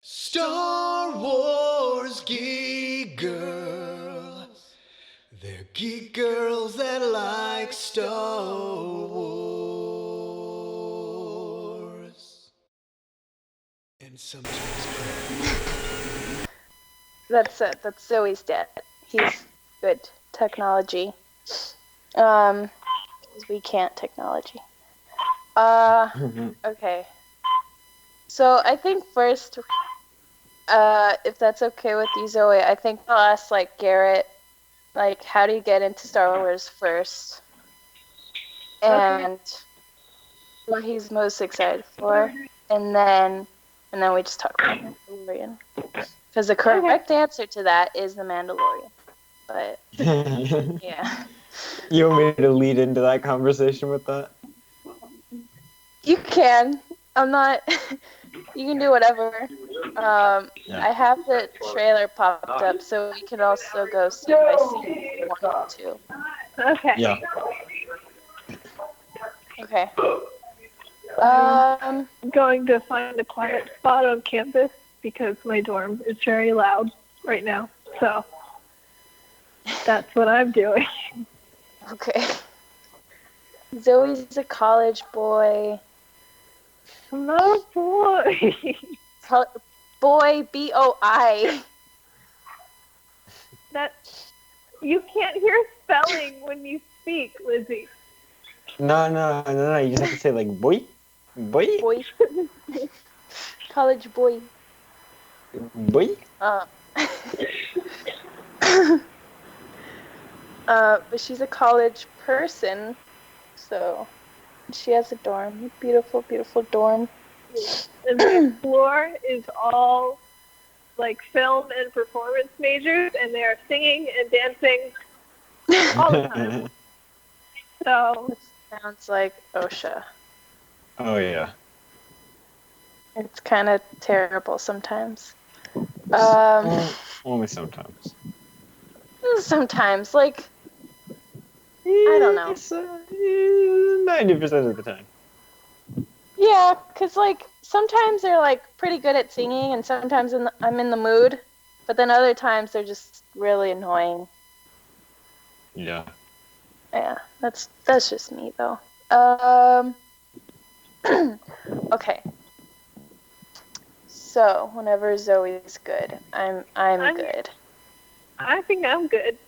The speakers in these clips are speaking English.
Star Wars Geek Girl. They're geek girls that like Star Wars. And sometimes That's Zoe's dad. He's good technology. 'Cause we can't technology. Okay. So I think first, if that's okay with you, Zoe, I think I'll ask Garret, how do you get into Star Wars first? And what he's most excited for, and then we just talk about Mandalorian. Because the correct answer to that is the Mandalorian. But yeah. You want me to lead into that conversation with that? You can. I'm not. You can do whatever. I have the trailer popped up, so we can also go scene by scene if you want to. Okay. Yeah. Okay. I'm going to find a quiet spot on campus because my dorm is very loud right now. So that's what I'm doing. Okay. Zoe's a college boy. I'm not a boy. Boy, B-O-I. That you can't hear spelling when you speak, Lizzy. No. You just have to say boy. Boy. College boy. Boy. But she's a college person, so she has a dorm. Beautiful, beautiful dorm. And the floor is all film and performance majors, and they are singing and dancing all the time. So it sounds like OSHA. Oh yeah. It's kind of terrible sometimes. Only sometimes. Sometimes, I don't know. 90% of the time. Yeah, because sometimes they're pretty good at singing, and sometimes I'm in the mood, but then other times they're just really annoying. Yeah. Yeah, that's just me though. Okay. So whenever Zoe's good, I'm good. I think I'm good.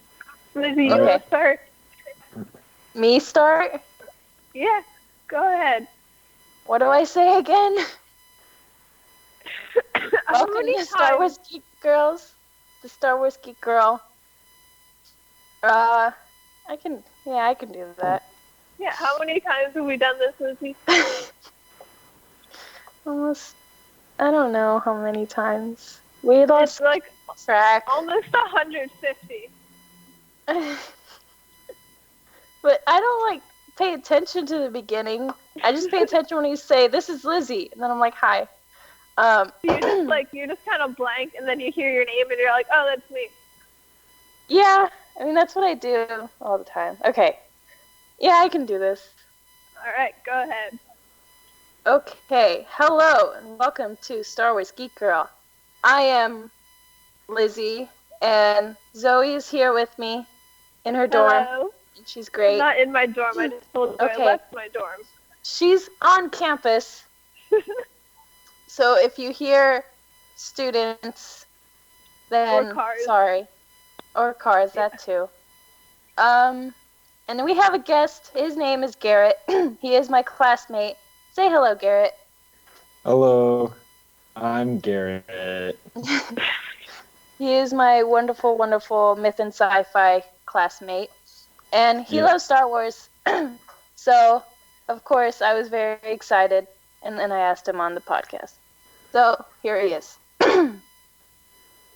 Lizzy, you Okay. want to start? Me start? Yeah, go ahead. What do I say again? Welcome to Star Wars Geek Girls. The Star Wars Geek Girl. I can do that. Yeah, how many times have we done this, Lizzy? Almost, I don't know how many times. We lost track. Almost 150. But I don't pay attention to the beginning. I just pay attention when you say, "This is Lizzy," and then I'm like, "Hi." You just kind of blank, and then you hear your name, and you're like, "Oh, that's me." Yeah, I mean that's what I do all the time. Okay, yeah, I can do this. All right, go ahead. Okay, hello and welcome to Star Wars Geek Girl. I am Lizzy, and Zoe is here with me in her dorm. Hello. And she's great. I'm not in my dorm. I just told you I left my dorm. She's on campus. So if you hear students, then sorry. Or cars, that too. And then we have a guest. His name is Garret. He is my classmate. Say hello, Garret. Hello. I'm Garret. He is my wonderful, wonderful myth and sci-fi classmate. And he loves Star Wars. So, of course, I was very excited. And then I asked him on the podcast. So, here he is.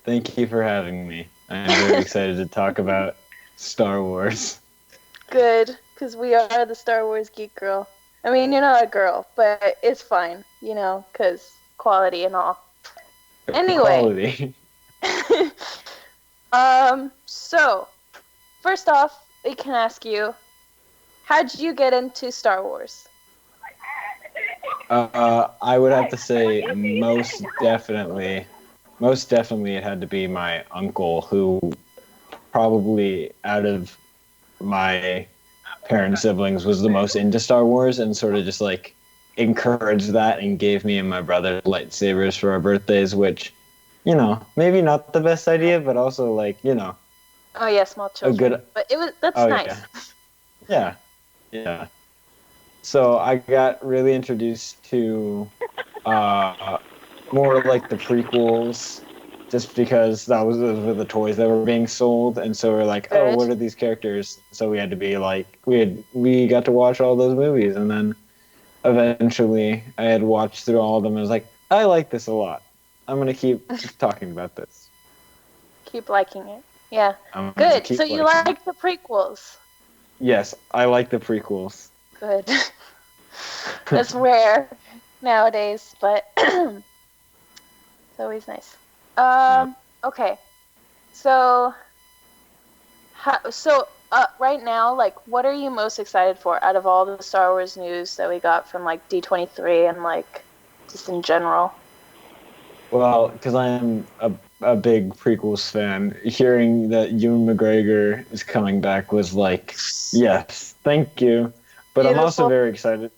Thank you for having me. I'm very excited to talk about Star Wars. Good, because we are the Star Wars Geek Girl. I mean, you're not a girl, but it's fine, because quality and all. Anyway. Quality. So, first off, we can ask you, how did you get into Star Wars? I would have to say most definitely it had to be my uncle, who probably out of my parent siblings was the most into Star Wars and sort of just like encouraged that and gave me and my brother lightsabers for our birthdays, which, maybe not the best idea, but also like, Oh yeah, small a children. good. But that's Oh nice. yeah, yeah. So I got really introduced to more like the prequels, just because those were the toys that were being sold, and so we're like, oh, Good. what are these characters? So we had to be like, we got to watch all those movies, and then eventually I had watched through all of them, and I was like, I like this a lot. I'm gonna keep talking about this. Keep liking it. Yeah. I'm gonna Good. keep So you liking it. like the prequels. Yes, I like the prequels. Good. That's rare nowadays, but it's always nice. Okay. So, right now, like, what are you most excited for out of all the Star Wars news that we got from like D23 and like just in general? Well, because I'm a big prequels fan, hearing that Ewan McGregor is coming back was like, yes, thank you. But I'm also Beautiful. very excited.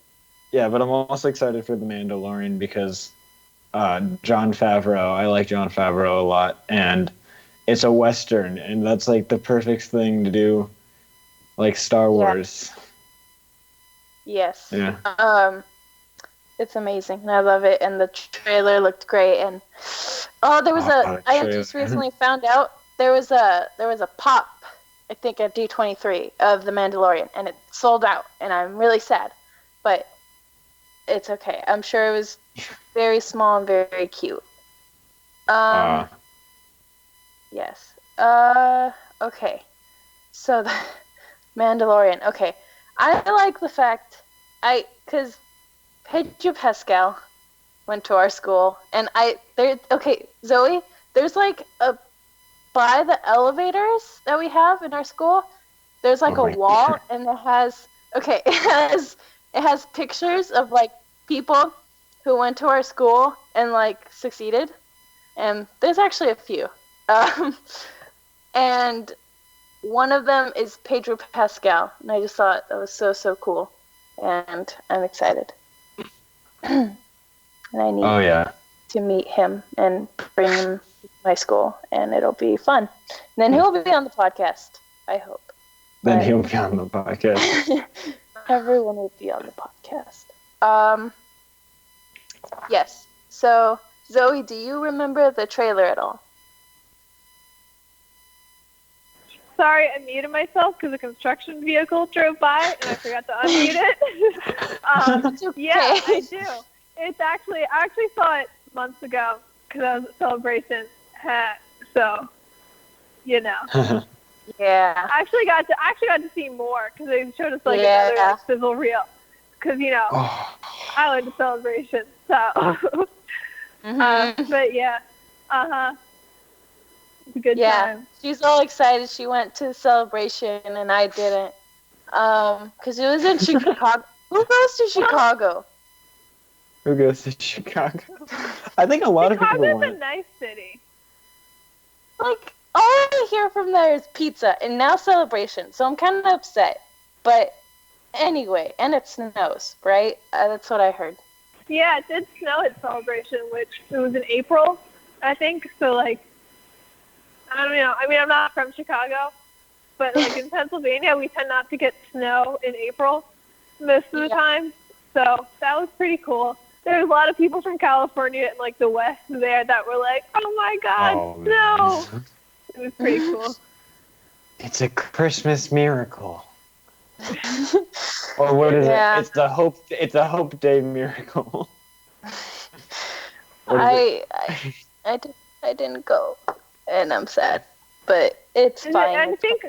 Yeah, but I'm also excited for The Mandalorian because Jon Favreau, I like Jon Favreau a lot, and it's a Western, and that's like the perfect thing to do, like Star Wars. Yes. Yeah. It's amazing. And I love it. And the trailer looked great. And I just recently found out there was a pop, I think at D23 of The Mandalorian, and it sold out. And I'm really sad, but it's okay. I'm sure it was very small and very, very cute. Yes. Okay. So the Mandalorian. Okay. I like the fact because Pedro Pascal went to our school, and Zoe, there's like by the elevators that we have in our school, there's like a wall, and it has pictures of like people who went to our school and like succeeded, and there's actually a few, and one of them is Pedro Pascal, and I just thought that was so cool, and I'm excited. And I need to meet him and bring him to my school, and it'll be fun. And then he'll be on the podcast, I hope. Then he'll be on the podcast. Everyone will be on the podcast. Yes. So, Zoe, do you remember the trailer at all? Sorry, I muted myself because a construction vehicle drove by and I forgot to unmute it. Yeah, I do. I actually saw it months ago because I was at Celebration. So, Yeah. I actually got to see more because they showed us like another like, sizzle reel. Because I went to Celebration. So, but yeah, it's a good time. She's all excited. She went to Celebration and I didn't. Because it was in Chicago. Who goes to Chicago? Who goes to Chicago? I think a lot of people went. Chicago's a nice city. Like, all I hear from there is pizza and now Celebration. So I'm kind of upset. But anyway, and it snows, right? That's what I heard. Yeah, it did snow at Celebration, which it was in April, I think. So, like, I don't know. I mean, I'm not from Chicago, but like in Pennsylvania, we tend not to get snow in April most of the time. So that was pretty cool. There was a lot of people from California and like the West there that were like, "Oh my God, snow!" It was pretty cool. It's a Christmas miracle. Or what is it? It's the hope. It's a Hope Day miracle. I didn't go. And I'm sad, but it's fine. I think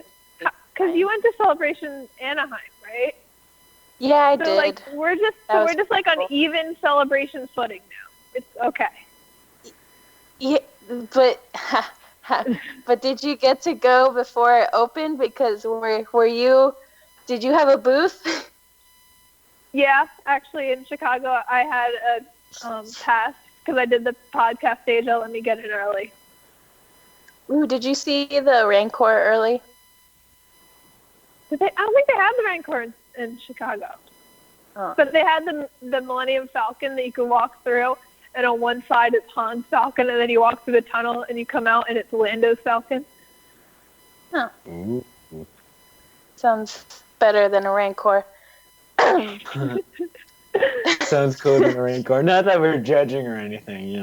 because you went to Celebration Anaheim, right? Yeah, I did. Like we're just like on even Celebration footing now. It's okay. Yeah, but did you get to go before it opened? Because did you have a booth? Yeah, actually, in Chicago, I had a pass because I did the podcast stage. Let me get in early. Ooh, did you see the Rancor early? I don't think they had the Rancor in Chicago. Oh. But they had the Millennium Falcon that you could walk through, and on one side it's Han's Falcon, and then you walk through the tunnel and you come out and it's Lando's Falcon. Huh. Ooh. Sounds better than a Rancor. Sounds cooler than a Rancor. Not that we're judging or anything,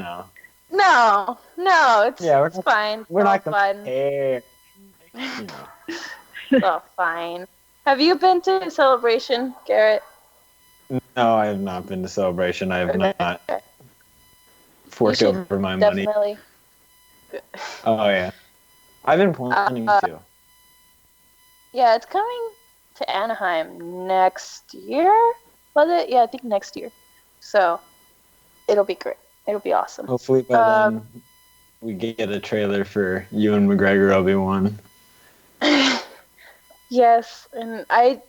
No, it's fine. We're not fine. compare. It's all fine. Have you been to Celebration, Garrett? No, I have not been to Celebration. I have Okay. not forked over my money. Definitely. Oh, yeah. I've been planning to. Yeah, it's coming to Anaheim next year. Was it? Yeah, I think next year. So it'll be great. It'll be awesome. Hopefully by then we get a trailer for Ewan McGregor Obi-Wan. Yes, and I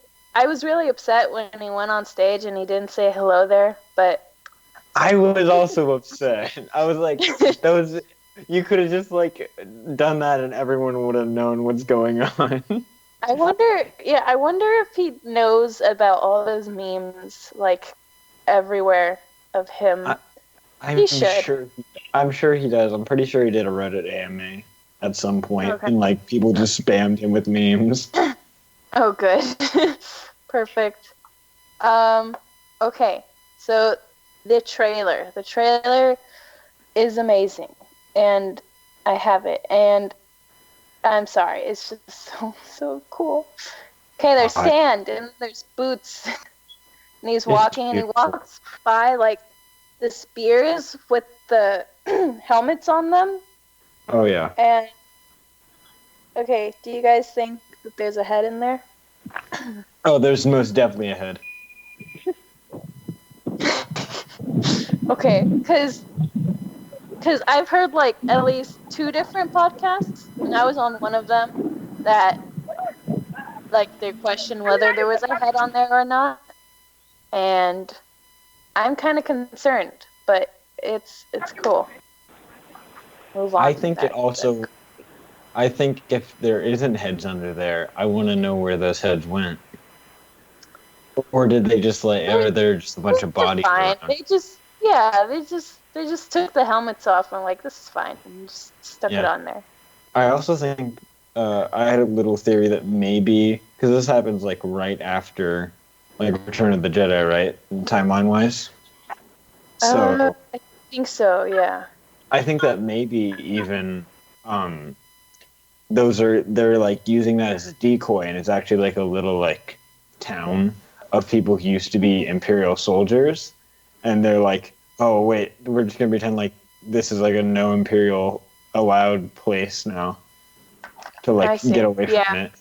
was really upset when he went on stage and he didn't say hello there, but I was also upset. I was like, you could have just done that and everyone would have known what's going on. I wonder if he knows about all those memes everywhere of him. He should. I'm sure he does. I'm pretty sure he did a Reddit AMA at some point, Okay. and people just spammed him with memes. Oh, good. Perfect. Okay. So the trailer is amazing, and I have it, and I'm sorry, it's just so cool. Okay, there's sand and there's boots, and he's walking and he walks by the spears with the helmets on them. Oh yeah. And okay, do you guys think that there's a head in there? Oh, there's most definitely a head. Okay, because I've heard at least 2 different podcasts, and I was on one of them that they questioned whether there was a head on there or not, and I'm kind of concerned, but it's cool. Move on. I think I think if there isn't heads under there, I want to know where those heads went. Or did they just or they're just a bunch of bodies? Fine. They just took the helmets off and this is fine, and just stuck it on there. I also think I had a little theory that maybe because this happens right after Return of the Jedi, right? Timeline wise. So I think so. Yeah. I think that maybe even they're using that as a decoy, and it's actually a little town of people who used to be Imperial soldiers, and they're oh wait, we're just gonna pretend this is a no Imperial allowed place now to get away from it.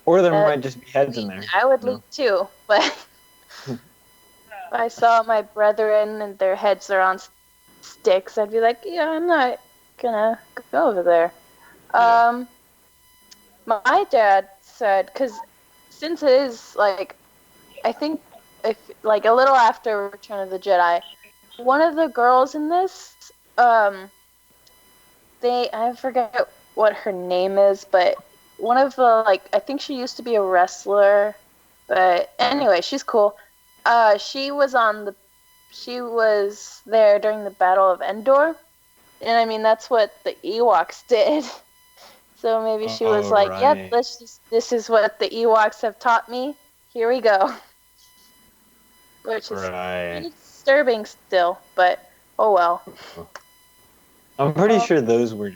Or there might just be heads in there. I would leave too, but if I saw my brethren and their heads are on sticks, I'd be yeah, I'm not gonna go over there. Yeah. My dad said, because since it is I think if a little after Return of the Jedi, one of the girls in this, I forget what her name is, but one of the I think she used to be a wrestler, but anyway, she's cool. She was there during the Battle of Endor, and I mean that's what the Ewoks did. So maybe she was right. "Yep, this is what the Ewoks have taught me. Here we go." Which is pretty disturbing still, but oh well. I'm pretty sure those were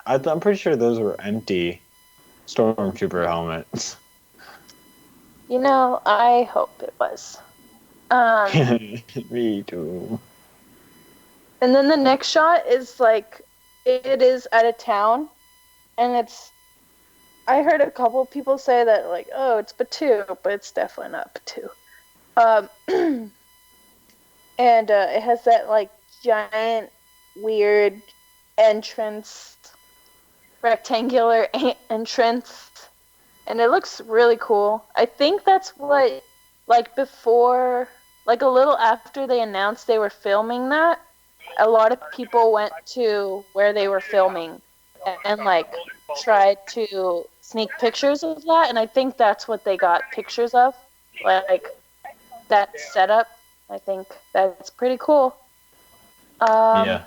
I'm pretty sure those were empty Stormtrooper helmets. I hope it was. Me too. And then the next shot is it is at a town, and I heard a couple people say that oh, it's Batuu, but it's definitely not Batuu. And it has that giant weird entrance, rectangular entrance, and it looks really cool. I think that's what like before, like a little after they announced they were filming that, a lot of people went to where they were filming and like tried to sneak pictures of that, and I think that's what they got pictures of, like that setup. I think that's pretty cool. Yeah.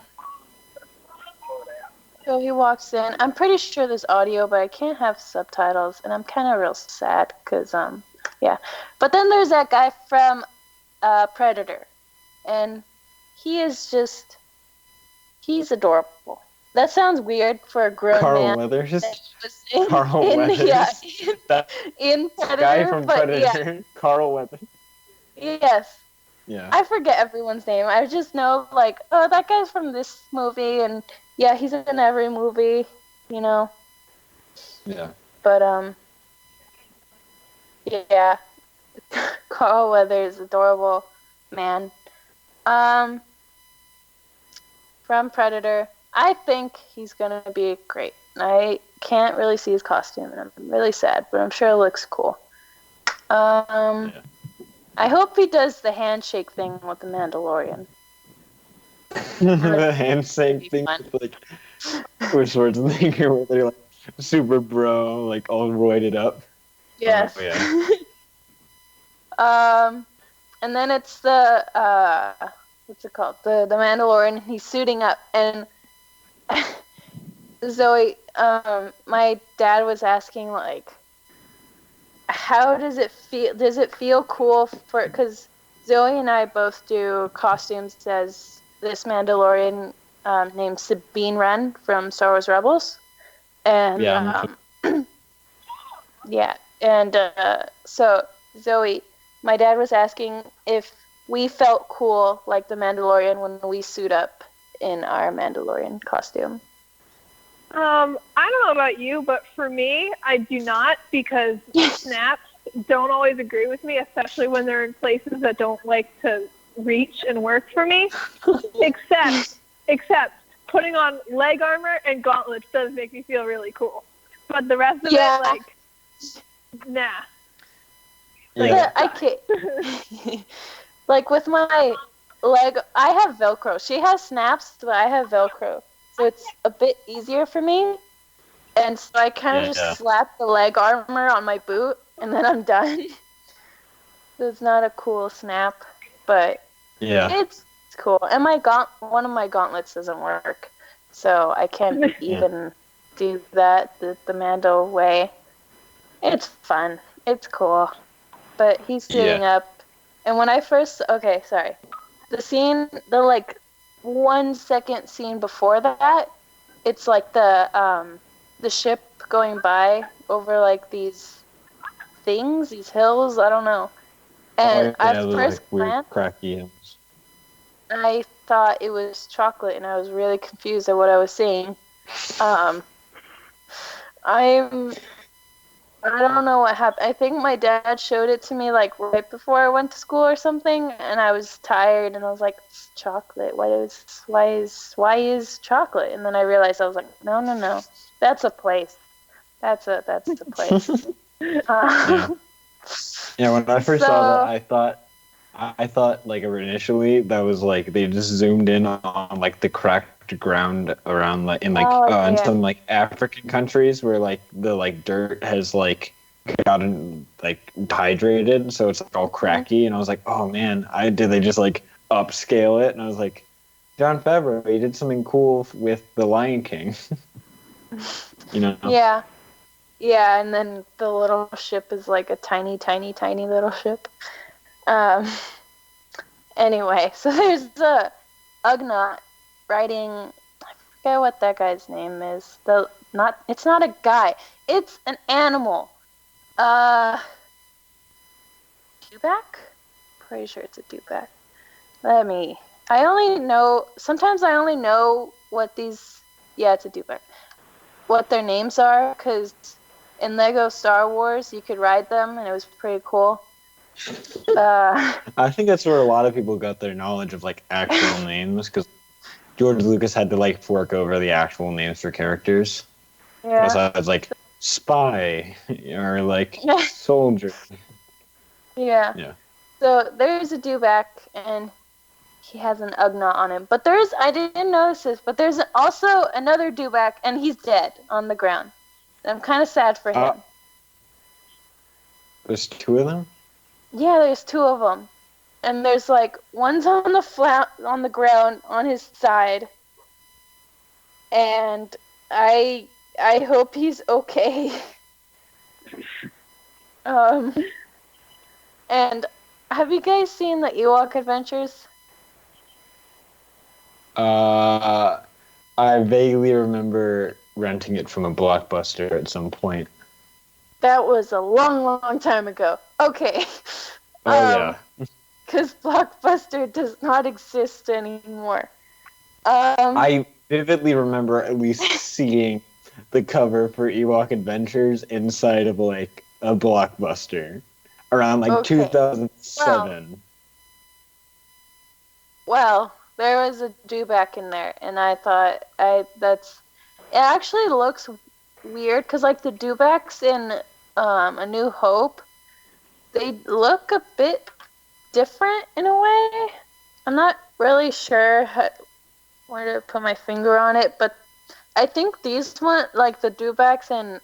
So he walks in. I'm pretty sure there's audio, but I can't have subtitles, and I'm kind of real sad because yeah. But then there's that guy from Predator, and he's adorable. That sounds weird for a grown Carl man. Weathers. In, Carl in, Weathers. Yeah, That in Predator. guy from but Predator. Yeah, Carl Weathers. yes. Yeah. I forget everyone's name. I just know, like, oh, that guy's from this movie, and yeah, he's in every movie, you know. Yeah. But yeah, Carl Weathers, adorable man. From Predator, I think he's gonna be great. I can't really see his costume, and I'm really sad, but I'm sure it looks cool. Yeah. I hope he does the handshake thing with the Mandalorian. The handshake thing Fun. with like Schwarzenegger where they're like super bro, like all roided up. Yes. Oh, yeah. And then it's the what's it called? The Mandalorian. He's suiting up, and Zoe, my dad was asking, like, how does it feel? Does it feel cool for? Because Zoe and I both do costumes as this Mandalorian named Sabine Wren from Star Wars Rebels, and Yeah. yeah, and so Zoe, my dad was asking if we felt cool like the Mandalorian when we suit up in our Mandalorian costume. I don't know about you, but for me, I do not, because snaps don't always agree with me, especially when they're in places that don't like to reach and work for me. Except putting on leg armor and gauntlets does make me feel really cool. But the rest of Yeah. it, like, nah. Yeah. I can't. Like with my leg, I have Velcro. She has snaps, but I have Velcro. So it's a bit easier for me. And so I kind of just slap the leg armor on my boot, and then I'm done. So it's not a cool snap, but Yeah. it's cool. And one of my gauntlets doesn't work, so I can't even do that the Mando way. It's fun. It's cool. But he's sitting up. And when I first... Okay, sorry. The like 1 second scene before that, it's like the ship going by over like these things, these hills, I don't know. And at first glance, cracky hills. I thought it was chocolate, and I was really confused at what I was seeing. I don't know what happened. I think my dad showed it to me like right before I went to school or something, and I was tired, and I was like, it's chocolate. Why is chocolate? And then I realized, I was like, no, that's a place. That's the place. Yeah, when I first saw that, I thought like initially that was like they just zoomed in on like the cracked ground around in some like African countries where like the like dirt has like gotten like dehydrated, so it's like all cracky, and I was like, oh man, did they just like upscale it? And I was like, Jon Favreau, he did something cool with The Lion King. You know? Yeah, and then the little ship is like a tiny, tiny, tiny little ship. Anyway, so there's the Ugnaught riding. I forget what that guy's name is. It's not a guy. It's an animal. Dewback? Pretty sure it's a dewback. Sometimes I only know what these. Yeah, it's a dewback. What their names are, because in Lego Star Wars you could ride them, and it was pretty cool. I think that's where a lot of people got their knowledge of like actual names, because George Lucas had to like fork over the actual names for characters. Yeah. Besides like spy or like soldier. Yeah. Yeah. So there's a dewback, and he has an Ugnaught on him. But I didn't notice this, but there's also another dewback, and he's dead on the ground. I'm kind of sad for him. There's two of them? Yeah, there's two of them. And there's like, one's on the ground on his side. And I hope he's okay. And have you guys seen the Ewok Adventures? I vaguely remember renting it from a Blockbuster at some point. That was a long, long time ago. Okay. Yeah. Because Blockbuster does not exist anymore. I vividly remember at least seeing the cover for Ewok Adventures inside of like a Blockbuster around like 2007. Well, there was a dewback in there, and I thought it actually looks weird because like the dewbacks in A New Hope, they look a bit different in a way. I'm not really sure where to put my finger on it, but I think these one, like the dewbacks in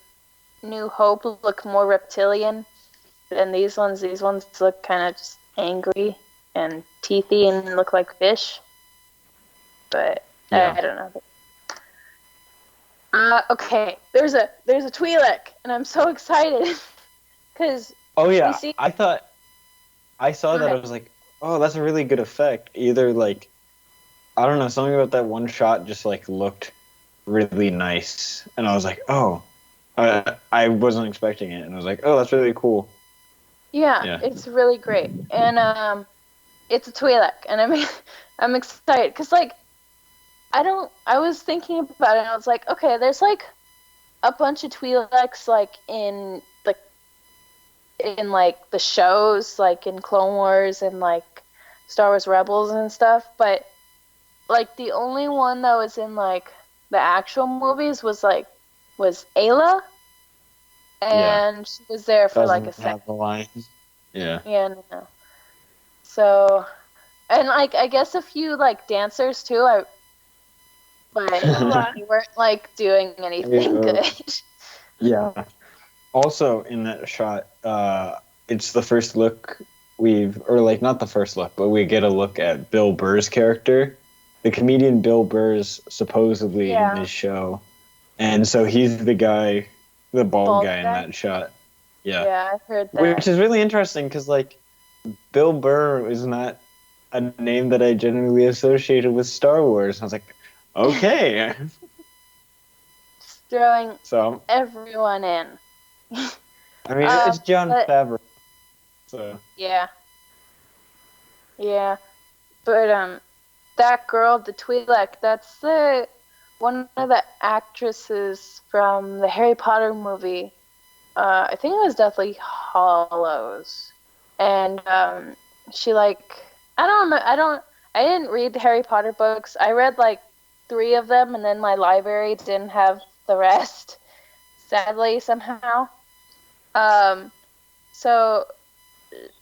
New Hope, look more reptilian, and these ones look kind of just angry and teethy and look like fish. But Yeah. I don't know. Okay, there's a Twi'lek, and I'm so excited because I saw that. Okay. I was like, oh, that's a really good effect. Either like, I don't know, something about that one shot just like looked really nice, and I was like, oh, I wasn't expecting it, and I was like, oh, that's really cool. Yeah, it's really great, and it's a Twi'lek, and I'm excited because like I was thinking about it, and I was like, okay, there's like a bunch of Twi'leks like in the shows, like in Clone Wars and like Star Wars Rebels and stuff, but like the only one that was in like the actual movies was Ayla, and she was there for like a Doesn't have second. the lines. Yeah. Yeah, no. So, and like I guess a few like dancers too. But they weren't like doing anything good. Yeah. Also, in that shot, it's the first look not the first look, but we get a look at Bill Burr's character. The comedian Bill Burr's supposedly in this show. And so he's the guy, the bald guy in that shot. Yeah. Yeah, I've heard that. Which is really interesting because, like, Bill Burr is not a name that I generally associated with Star Wars. I was like, okay. Just throwing everyone in. I mean, it's Jon Favreau. So. Yeah. Yeah. But, that girl, the Twi'lek, that's one of the actresses from the Harry Potter movie. I think it was Deathly Hallows. And, she like, I didn't read the Harry Potter books. I read like 3 of them, and then my library didn't have the rest, sadly, somehow. So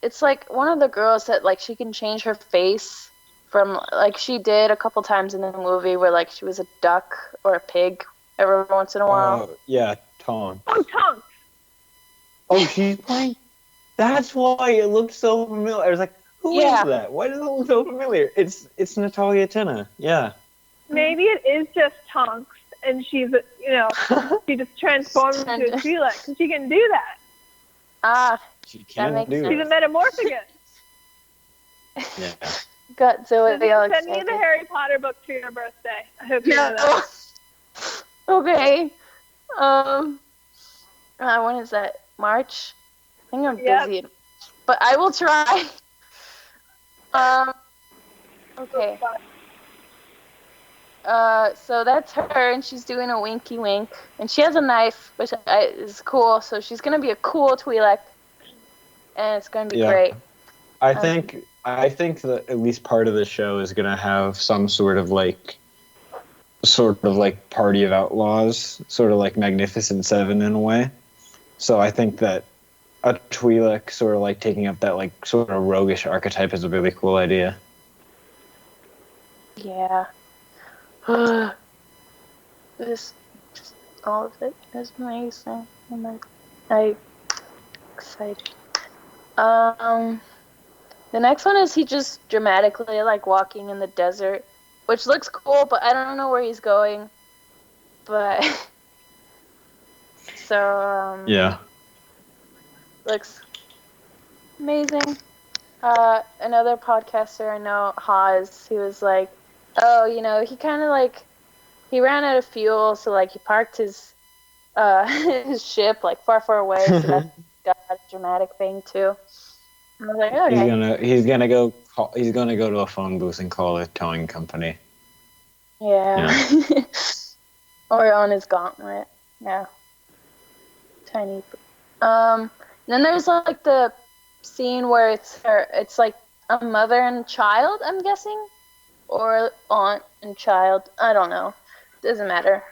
it's like one of the girls that like she can change her face from like she did a couple times in the movie where like she was a duck or a pig every once in a while. Oh, yeah, Tonks. Oh, Tonks! Oh, she's playing. That's why it looked so familiar. I was like, who is that? Why does it look so familiar? It's Natalia Tena. Yeah. Maybe it is just Tonks, and she's, she just transformed into a Twi'lek, because she can do that. Ah, she can do that. She's a metamorphagus. Yeah. Got Zoe. Send me the Harry Potter book for your birthday. I hope you know that. Okay. When is that? March? I think I'm busy. But I will try. Okay. So that's her, and she's doing a winky wink. And she has a knife, which is cool. So she's going to be a cool Twi'lek. And it's going to be great. I think that at least part of the show is going to have some sort of like party of outlaws, sort of like Magnificent Seven in a way. So I think that a Twi'lek sort of like taking up that like sort of roguish archetype is a really cool idea. Yeah. Just all of it is amazing. I'm excited. The next one is he just dramatically like walking in the desert, which looks cool, but I don't know where he's going. But so Yeah. looks amazing. Another podcaster I know, Haas, he was like, oh, you know, he kind of like he ran out of fuel, so like he parked his his ship like far away, so that's got a dramatic thing too. I was like, okay. He's gonna go to a phone booth and call a towing company. Yeah. Or on his gauntlet. Yeah. Tiny. Then there's like the scene where it's like a mother and child, I'm guessing, or aunt and child. I don't know. Doesn't matter.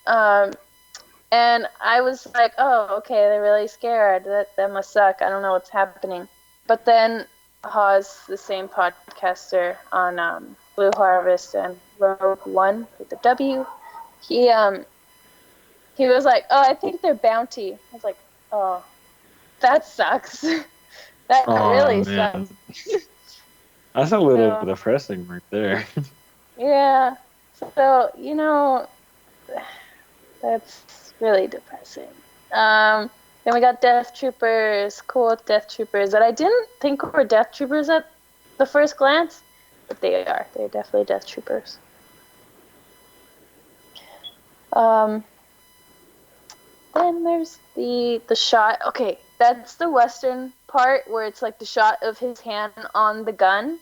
And I was like, oh, okay, they're really scared. That must suck. I don't know what's happening. But then Hawes, the same podcaster on Blue Harvest and Rogue One with the W, he was like, oh, I think they're bounty. I was like, oh, that sucks. That really man. sucks. That's a little depressing right there. Yeah. So, you know, that's really depressing. Then we got Death Troopers, cool Death Troopers that I didn't think were Death Troopers at the first glance, but they are. They're definitely Death Troopers. Then there's the shot. Okay, that's the Western part where it's like the shot of his hand on the gun.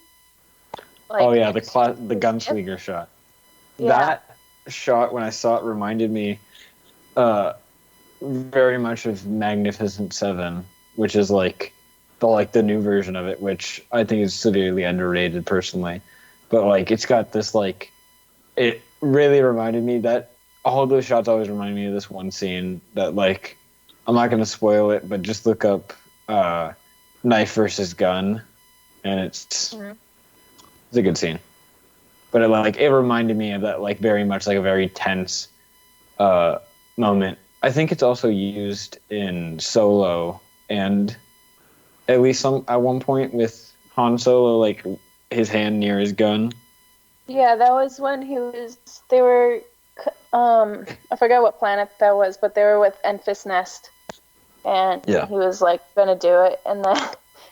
Like, oh yeah, the gunslinger shot. Yeah. That shot, when I saw it, reminded me very much of Magnificent Seven, which is like the new version of it, which I think is severely underrated personally. But like it's got this like, it really reminded me that all those shots always remind me of this one scene that like, I'm not gonna spoil it, but just look up knife versus gun, and it's a good scene. But it reminded me of that, like, very much like a very tense moment. I think it's also used in Solo, and at least at one point with Han Solo, like his hand near his gun. Yeah, that was when they were, I forgot what planet that was, but they were with Enfys Nest, and he was like gonna do it, and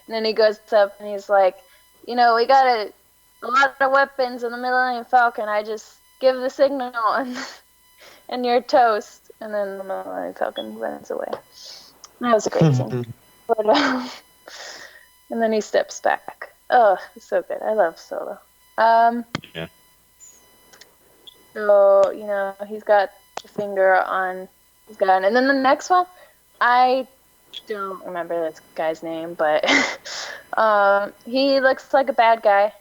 then he goes up and he's like, you know, we got a lot of weapons in the Millennium Falcon. I just give the signal and you're toast, and then the Millennium Falcon runs away. That was a great scene. But, and then he steps back. Oh, it's so good. I love Solo. Yeah. So, you know, he's got the finger on his gun. And then the next one, I don't remember this guy's name, but he looks like a bad guy.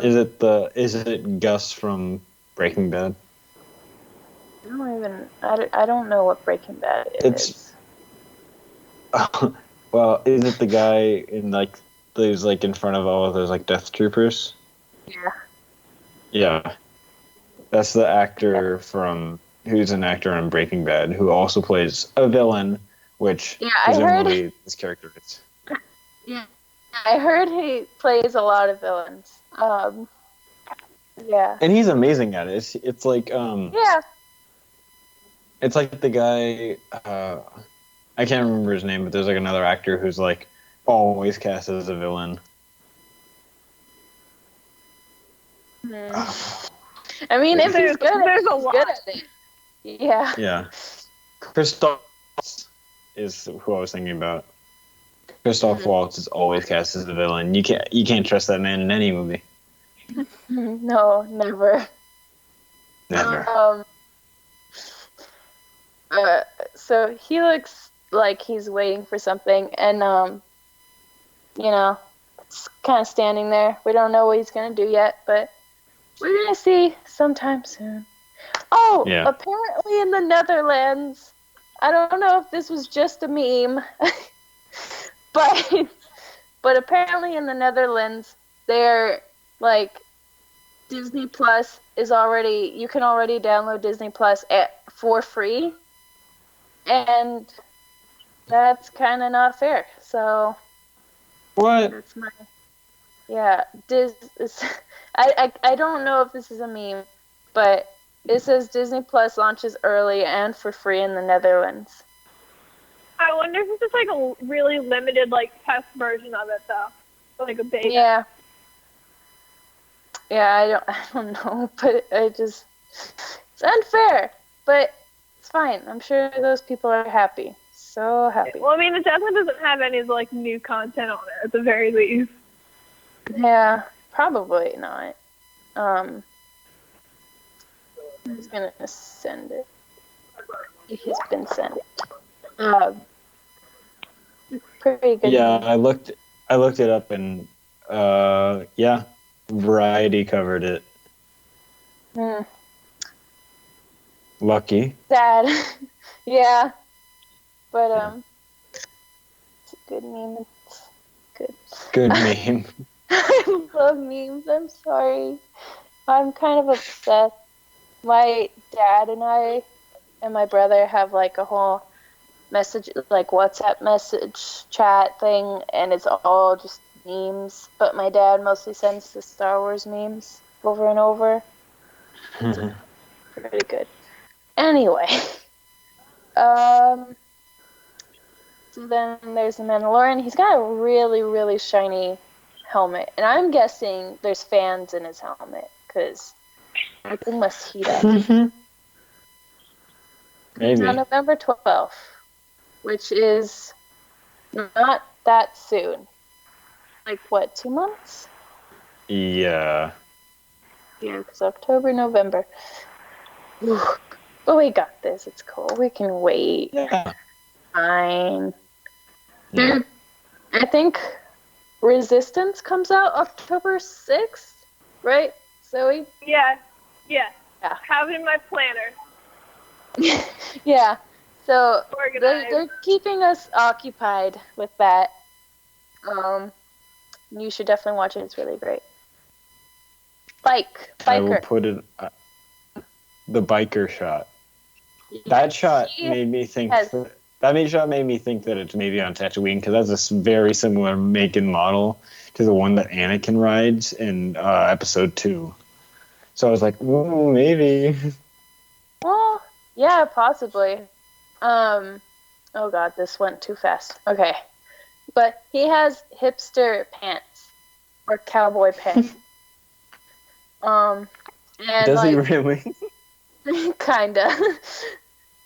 Is it Gus from Breaking Bad? I don't know what Breaking Bad is. Well, is it the guy in like who's like in front of all of those like Death Troopers? Yeah. Yeah. That's the actor who's an actor in Breaking Bad who also plays a villain, which presumably this character is. Yeah. I heard he plays a lot of villains. Yeah. And he's amazing at it. It's like yeah. It's like the guy I can't remember his name, but there's like another actor who's like always cast as a villain. I mean, if he's good, there's a he's lot. good at it. Yeah. Yeah. Christoph is who I was thinking about. Christoph Waltz is always cast as a villain. You can't trust that man in any movie. No, never. Never. So he looks like he's waiting for something, and you know, it's kind of standing there. We don't know what he's gonna do yet, but we're gonna see sometime soon. Oh, Yeah. Apparently in the Netherlands, I don't know if this was just a meme, but apparently in the Netherlands, they're like Disney Plus is already, you can already download Disney Plus for free, and that's kind of not fair. So What? that's my, yeah. I don't know if this is a meme, but it says Disney Plus launches early and for free in the Netherlands. I wonder if it's just like a really limited like test version of it though, like a beta. Yeah. Yeah, I don't know, but it's unfair, but it's fine. I'm sure those people are happy. So happy. Well, I mean, it definitely doesn't have any like new content on it at the very least. Yeah, probably not. I'm just gonna send it. It has been sent. Pretty good. Yeah, I looked it up, and yeah, Variety covered it. Lucky. Sad. Yeah, but it's a good meme. It's good. Good meme. I love memes. I'm sorry. I'm kind of obsessed. My dad and I and my brother have like a whole message, like WhatsApp message chat thing, and it's all just memes. But my dad mostly sends the Star Wars memes over and over. Pretty good. Anyway, so then there's the Mandalorian. He's got a really, really shiny helmet, and I'm guessing there's fans in his helmet because that thing must heat up. Maybe. It's on November 12th, which is not that soon. Like, what, 2 months? Yeah. Yeah, because October, November. Ooh. But we got this. It's cool. We can wait. Yeah. Fine. Yeah. I think Resistance comes out October 6th, right, Zoe? Yeah. Yeah. Have it in my planner. Yeah. So Organized. they're keeping us occupied with that. You should definitely watch it. It's really great. I will Biker. put it. The biker shot. That shot made me think. That shot made me think that it's maybe on Tatooine, because that's a very similar make and model to the one that Anakin rides in Episode 2. So I was like, ooh, maybe. Well, yeah, possibly. Oh god, this went too fast. Okay. But he has hipster pants. Or cowboy pants. And Does he really? kinda.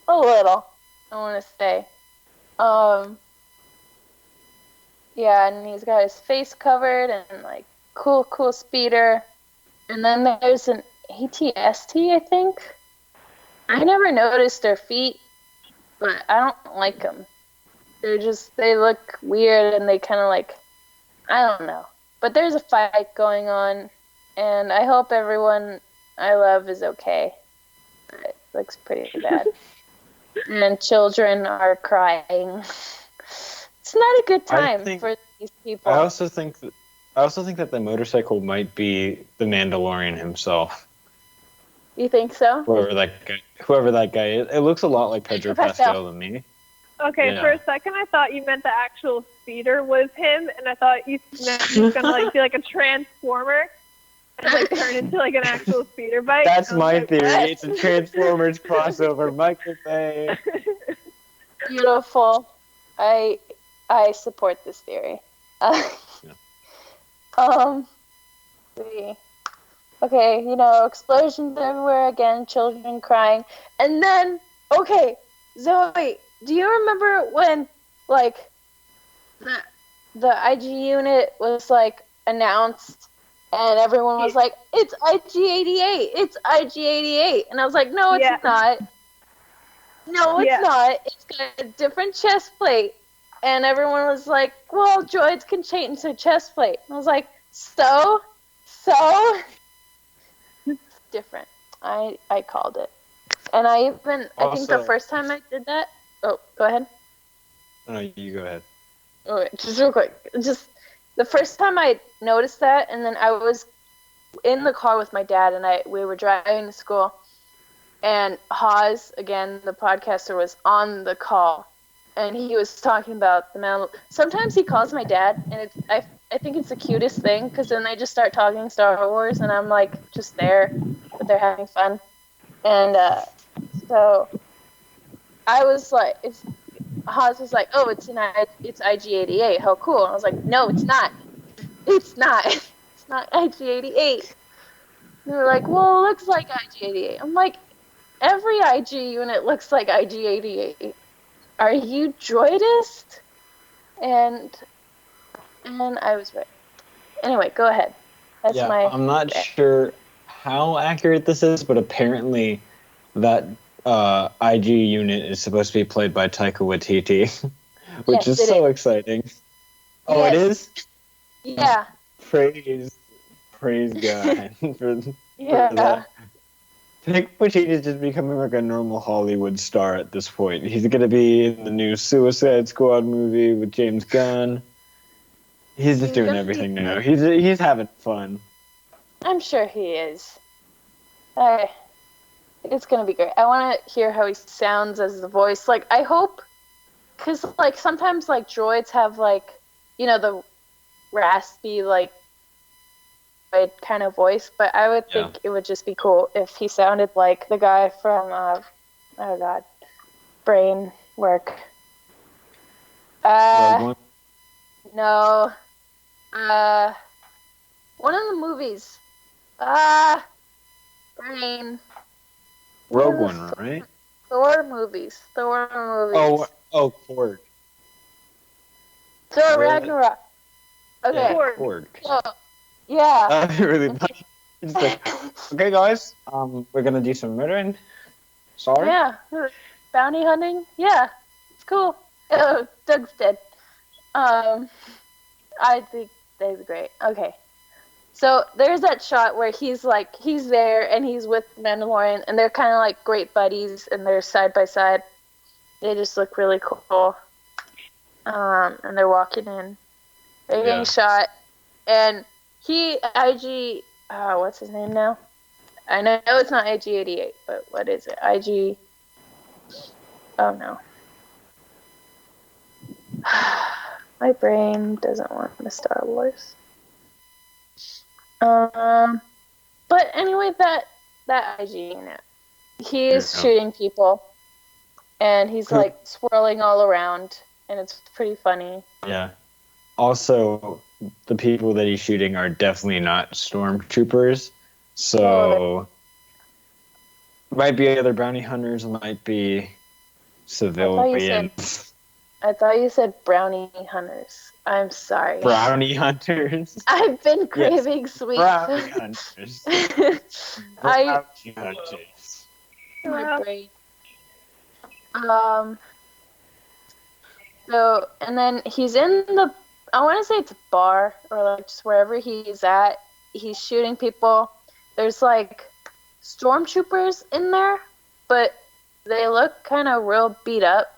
A little, I wanna say. Yeah, and he's got his face covered and like cool speeder. And then there's an ATST, I think. I never noticed their feet, but I don't like them. They look weird, and they kind of like, I don't know. But there's a fight going on, and I hope everyone I love is okay. It looks pretty bad. And children are crying. It's not a good time for these people. I also think that the motorcycle might be the Mandalorian himself. You think so? Whoever that guy is. It looks a lot like Pedro Pascal to me. Okay, Yeah. for a second I thought you meant the actual speeder was him, and I thought you meant he was gonna like be like a transformer and like turn into like an actual speeder bike. That's my like, theory. what? It's a Transformers crossover. Michael Bay. Beautiful. I support this theory. See. Okay, explosions everywhere again, children crying. And then, okay, Zoe, do you remember when, like, the IG unit was, like, announced, and everyone was like, it's IG-88, it's IG-88. And I was like, no, it's not. No, it's not. It's got a different chest plate. And everyone was like, well, droids can change their chest plate. And I was like, so? It's different. I called it. And I think the first time I did that... Oh, go ahead. No, you go ahead. Okay, just real quick. Just the first time I noticed that, and then I was in the car with my dad, and we were driving to school, and Haz, again, the podcaster, was on the call, and he was talking about the Mandal. Sometimes he calls my dad, and I think it's the cutest thing, because then they just start talking Star Wars, and I'm like just there, but they're having fun, and so I was like, Haz was like, oh, it's IG-88. How cool! And I was like, no, it's not. It's not. It's not IG-88. And they were like, well, it looks like IG-88. I'm like, every IG unit looks like IG-88. Are you droidist? And I was right. Anyway, go ahead. That's Yeah, my. I'm not sure how accurate this is, but apparently that IG unit is supposed to be played by Taika Waititi, which Yes, is so exciting. Oh, it Yes. is? Yeah. Praise God for Yeah. that. Taika Waititi is just becoming like a normal Hollywood star at this point. He's going to be in the new Suicide Squad movie with James Gunn. He's just doing everything now. He's having fun. I'm sure he is. It's gonna be great. I want to hear how he sounds as the voice. Like, I hope, because like sometimes like droids have like, the raspy like kind of voice, but I would think it would just be cool if he sounded like the guy from oh god, brain work. No. One of the movies. Brain. Rogue One, right? Thor movies. Oh, Korg. Thor Ragnarok. Okay. Yeah, Korg. Oh, yeah. That'd be really fun. It's like, okay, guys, we're gonna do some murdering. Sorry. Yeah. Bounty hunting. Yeah, it's cool. Oh, Doug's dead. I think they'd be great. Okay. So there's that shot where he's there and he's with Mandalorian and they're kind of like great buddies and they're side by side. They just look really cool. And they're walking in. They're getting shot. And what's his name now? I know it's not IG-88, but what is it? Oh no. My brain doesn't want the Star Wars. But anyway, that IG unit, he is shooting people, and he's like swirling all around, and it's pretty funny. Yeah. Also, the people that he's shooting are definitely not stormtroopers, so might be other bounty hunters, might be civilians. I thought you said brownie hunters. I'm sorry. Brownie hunters. I've been craving sweets. Brownie hunters. Brownie hunters. My brain. So, and then he's in I want to say it's a bar or like just wherever he's at. He's shooting people. There's like stormtroopers in there, but they look kind of real beat up.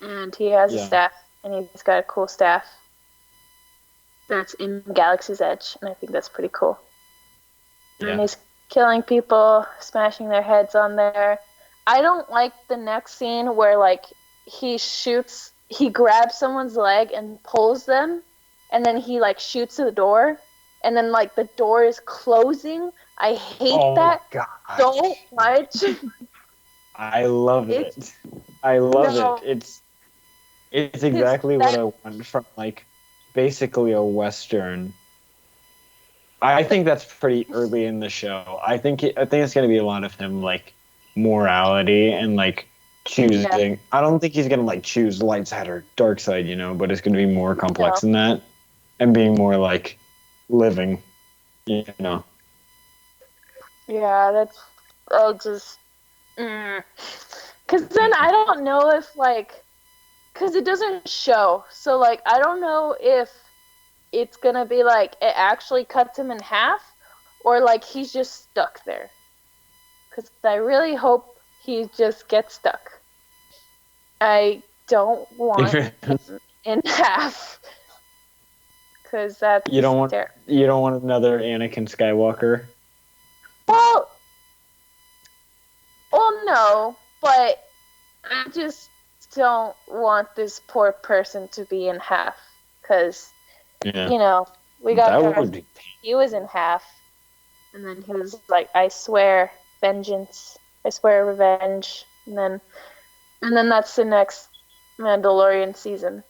And he has a staff, and he's got a cool staff that's in Galaxy's Edge, and I think that's pretty cool. Yeah. And he's killing people, smashing their heads on there. I don't like the next scene where, like, he grabs someone's leg and pulls them, and then he, like, shoots at the door, and then, like, the door is closing. I hate that so much. I love it. I love it. It's exactly what I want from, like, basically a Western. I think that's pretty early in the show. I think it's going to be a lot of him, like, morality and, like, choosing. Yeah. I don't think he's going to, like, choose light side or dark side, but it's going to be more complex than that and being more, like, living, Yeah, because then I don't know if, like, because it doesn't show. So, like, I don't know if it's going to be, like, it actually cuts him in half or, like, he's just stuck there. Because I really hope he just gets stuck. I don't want him in half. Because that's You don't want another Anakin Skywalker? Well, no, but I just don't want this poor person to be in half. Because, Yeah. We got that Garret. would be He was in half. And then he was like, I swear vengeance. I swear revenge. And then that's the next Mandalorian season.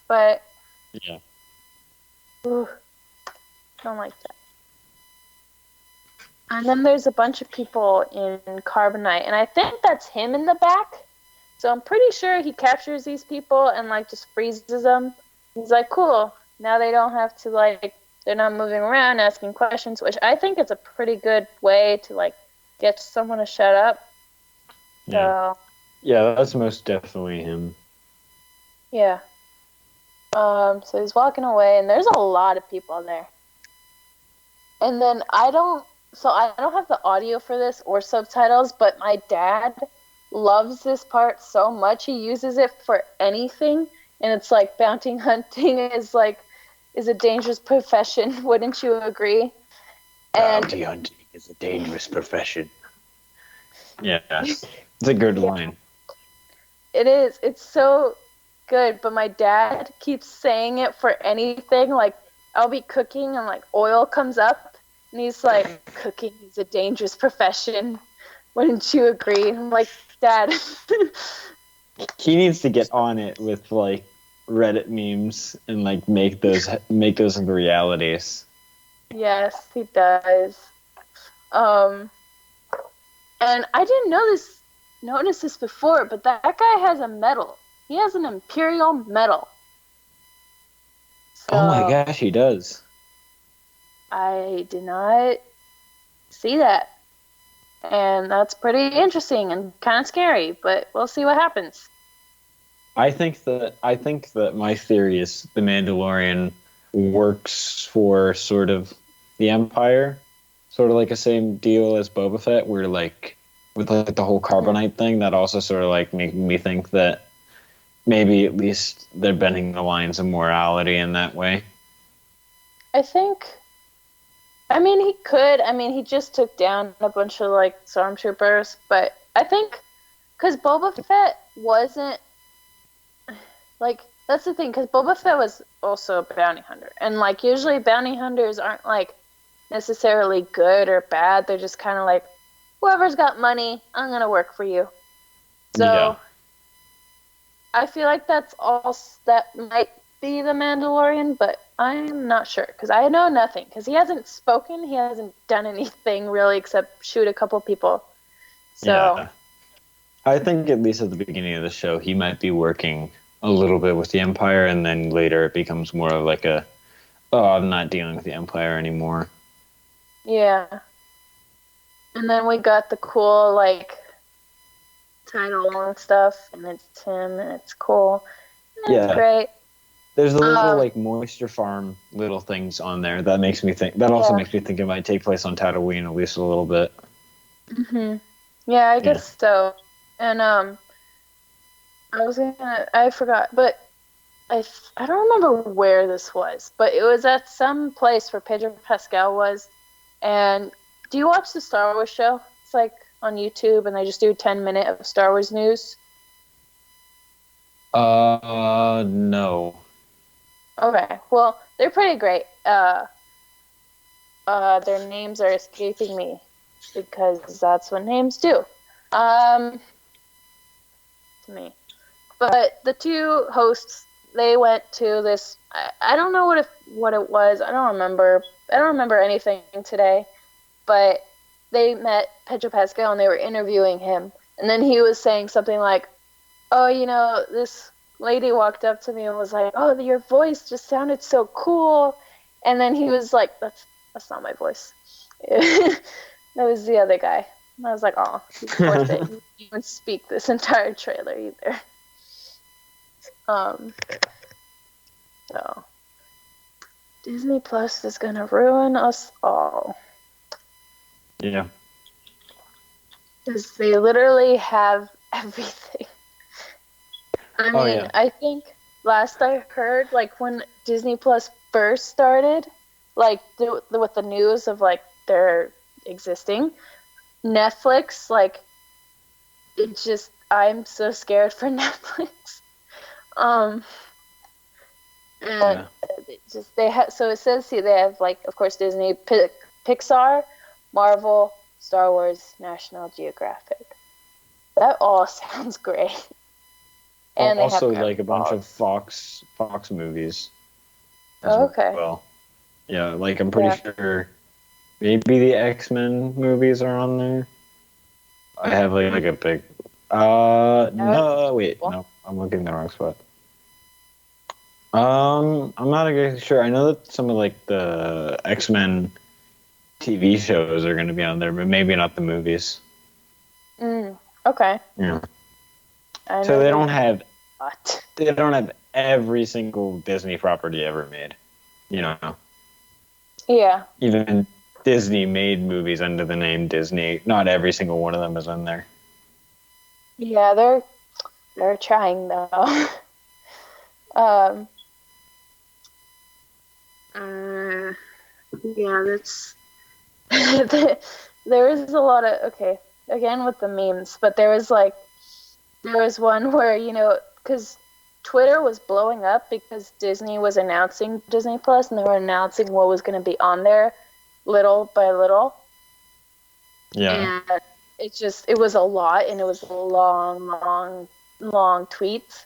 But yeah. ooh, don't like that. And then there's a bunch of people in Carbonite, and I think that's him in the back. So I'm pretty sure he captures these people and like just freezes them. He's like, cool. Now they don't have to they're not moving around asking questions, which I think is a pretty good way to get someone to shut up. Yeah. So, yeah, that's most definitely him. Yeah. So he's walking away, and there's a lot of people there. And then I don't have the audio for this or subtitles, but my dad loves this part so much he uses it for anything, and it's like bounty hunting is a dangerous profession, wouldn't you agree? Bounty hunting is a dangerous profession. Yeah, it's a good line. It is. It's so good, but my dad keeps saying it for anything. Like, I'll be cooking and oil comes up, and he's like, cooking is a dangerous profession. Wouldn't you agree? And I'm like, Dad. He needs to get on it with Reddit memes and make those into realities. Yes, he does. And I didn't notice this before, but that guy has a medal. He has an Imperial medal. So Oh my gosh, he does. I did not see that. And that's pretty interesting and kind of scary, but we'll see what happens. I think that my theory is the Mandalorian works for sort of the Empire, sort of like the same deal as Boba Fett, where with the whole carbonite thing, that also sort of making me think that maybe at least they're bending the lines of morality in that way. He could. He just took down a bunch of stormtroopers, but I think because Boba Fett wasn't that's the thing, because Boba Fett was also a bounty hunter, and usually bounty hunters aren't necessarily good or bad. They're just kind of whoever's got money, I'm gonna work for you. So Yeah. I feel like that's all that might be the Mandalorian, but I'm not sure because I know nothing. Because he hasn't spoken, he hasn't done anything really except shoot a couple people. So yeah. I think at least at the beginning of the show, he might be working a little bit with the Empire, and then later it becomes more of I'm not dealing with the Empire anymore. yeah. And then we got the cool title and stuff, and it's him, and it's cool. And It's great. There's a little moisture farm little things on there that makes me think. That also makes me think it might take place on Tatooine at least a little bit. Mhm. Yeah, I guess so. And I forgot, but I don't remember where this was, but it was at some place where Pedro Pascal was. And do you watch the Star Wars show? It's on YouTube, and they just do 10-minute of Star Wars news. No. Okay, well, they're pretty great. Their names are escaping me because that's what names do. To me. But the two hosts, they went to this. I don't know what it was. I don't remember anything today. But they met Pedro Pascal and they were interviewing him, and then he was saying something like, "Oh, this lady walked up to me and was like, oh, your voice just sounded so cool," and then he was like, "That's not my voice." That was the other guy. And I was like, "Oh, poor thing. You didn't speak this entire trailer either." So Disney Plus is gonna ruin us all. Yeah. Because they literally have everything. I Oh, mean, yeah. I think last I heard, like when Disney Plus first started, like with the news of like their existing, Netflix, like it's just I'm so scared for Netflix. Um, and Yeah. it just they have so it says here they have like of course Disney, Pixar, Marvel, Star Wars, National Geographic. That all sounds great. And they have Also, Gravity like a bunch of Falls. Fox movies as Oh, okay. well. Yeah, like I'm pretty Yeah. sure maybe the X-Men movies are on there. I have like a big. That would No, be wait, cool. no, I'm looking in the wrong spot. I'm not exactly sure. I know that some of like the X-Men TV shows are going to be on there, but maybe not the movies. Okay. Yeah. I So know they they don't have have a lot. they don't have every single Disney property ever made. You know, Yeah. even Disney made movies under the name Disney. Not every single one of them is in there. Yeah, they're trying though. um uh, yeah, that's there is a lot of okay, again with the memes, but there was one where, cuz Twitter was blowing up because Disney was announcing Disney Plus and they were announcing what was going to be on there little by little. Yeah. And it was a lot and it was long tweets.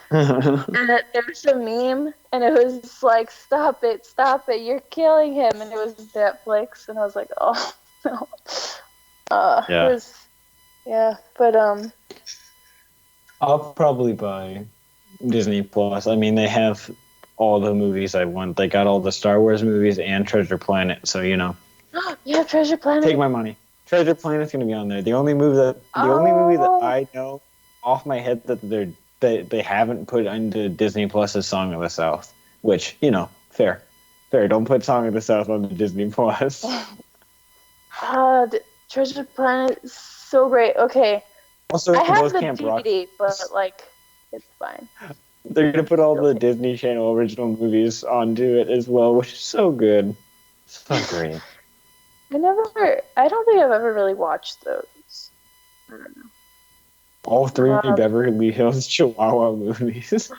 And there was a meme and it was like, stop it, you're killing him. And it was Netflix and I was like, oh no. It Yeah. was, yeah, but I'll probably buy Disney Plus. I mean, they have all the movies I want. They got all the Star Wars movies and Treasure Planet. So yeah, Treasure take Planet. my money. Treasure Planet's gonna be on there. The only movie that Oh, I know off my head that they haven't put into Disney Plus is Song of the South, which fair. Don't put Song of the South on the Disney Plus. Treasure Planet is so great. Okay, Also, I have both the Camp Rock. DVD, but like, it's fine. They're gonna put all Still the take- Disney Channel original movies onto it as well, which is so good. So great. I don't think I've ever really watched those. I don't know. All three Um, Beverly Hills Chihuahua movies.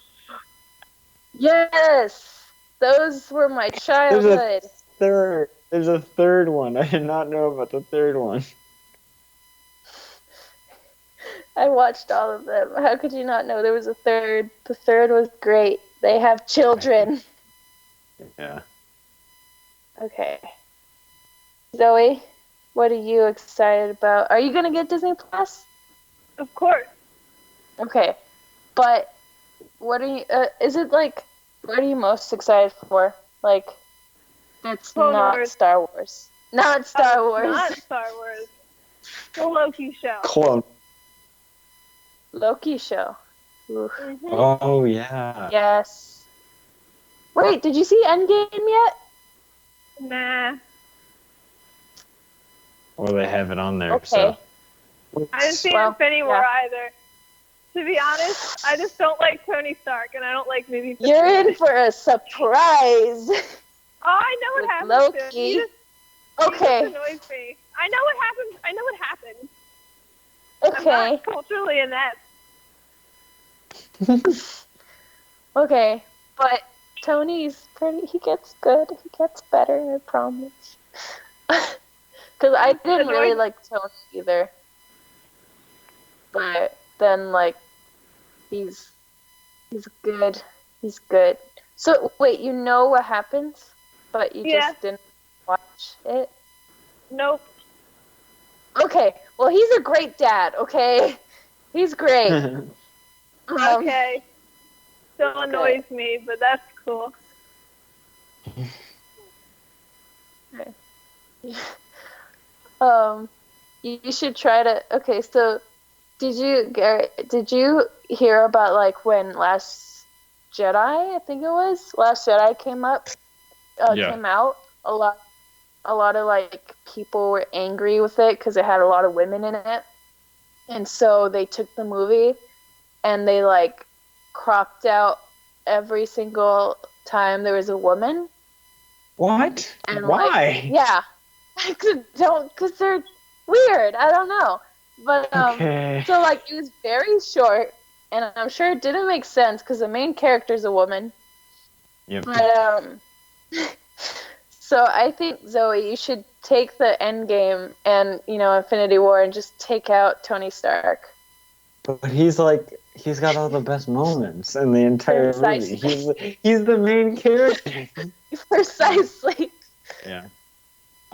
Yes, those were my There's a childhood. There's a third one. I did not know about the third one. I watched all of them. How could you not know there was a third? The third was great. They have children. Yeah. Okay. Zoe, what are you excited about? Are you gonna get Disney Plus? Of course. Okay, but what are you? Is it like? What are you most excited for? Like, that's Clone not Wars. Star Wars. Not Star Wars. Not Star Wars. The Loki show. Clone. Loki show. Oof. Mm-hmm. Oh yeah. Yes. Wait, did you see Endgame yet? Nah. Well, they have it on there. Okay. So. I didn't see Well, Infinity War yeah. either. To be honest, I just don't like Tony Stark, and I don't like movies. You're in for a surprise. Oh, I know what With happens to him. Loki. He just Okay. annoys me. I know what happens. I know what happens. I'm Okay. not culturally inept. Okay. But Tony's pretty. He gets good. He gets better. I promise. Because I didn't really like Tony either. But then, like, he's good. He's good. So wait, you know what happens, but you Yeah. just didn't watch it. Nope. Okay. Well, he's a great dad. Okay. He's great. Okay. Still annoys me, but that's cool. You should try to. Okay, so Garret, did you hear about like when Last Jedi, I think it was, Last Jedi came up, Yeah. came out? A lot of like people were angry with it because it had a lot of women in it, and so they took the movie and they like cropped out every single time there was a woman. What? And Why? yeah, because they're weird. I don't know, but Okay. so like it was very short, and I'm sure it didn't make sense because the main character's a woman. Yep. But so I think Zoe, you should take the Endgame and Infinity War and just take out Tony Stark. But he's got all the best moments in the entire movie. He's the main character. Precisely. Yeah.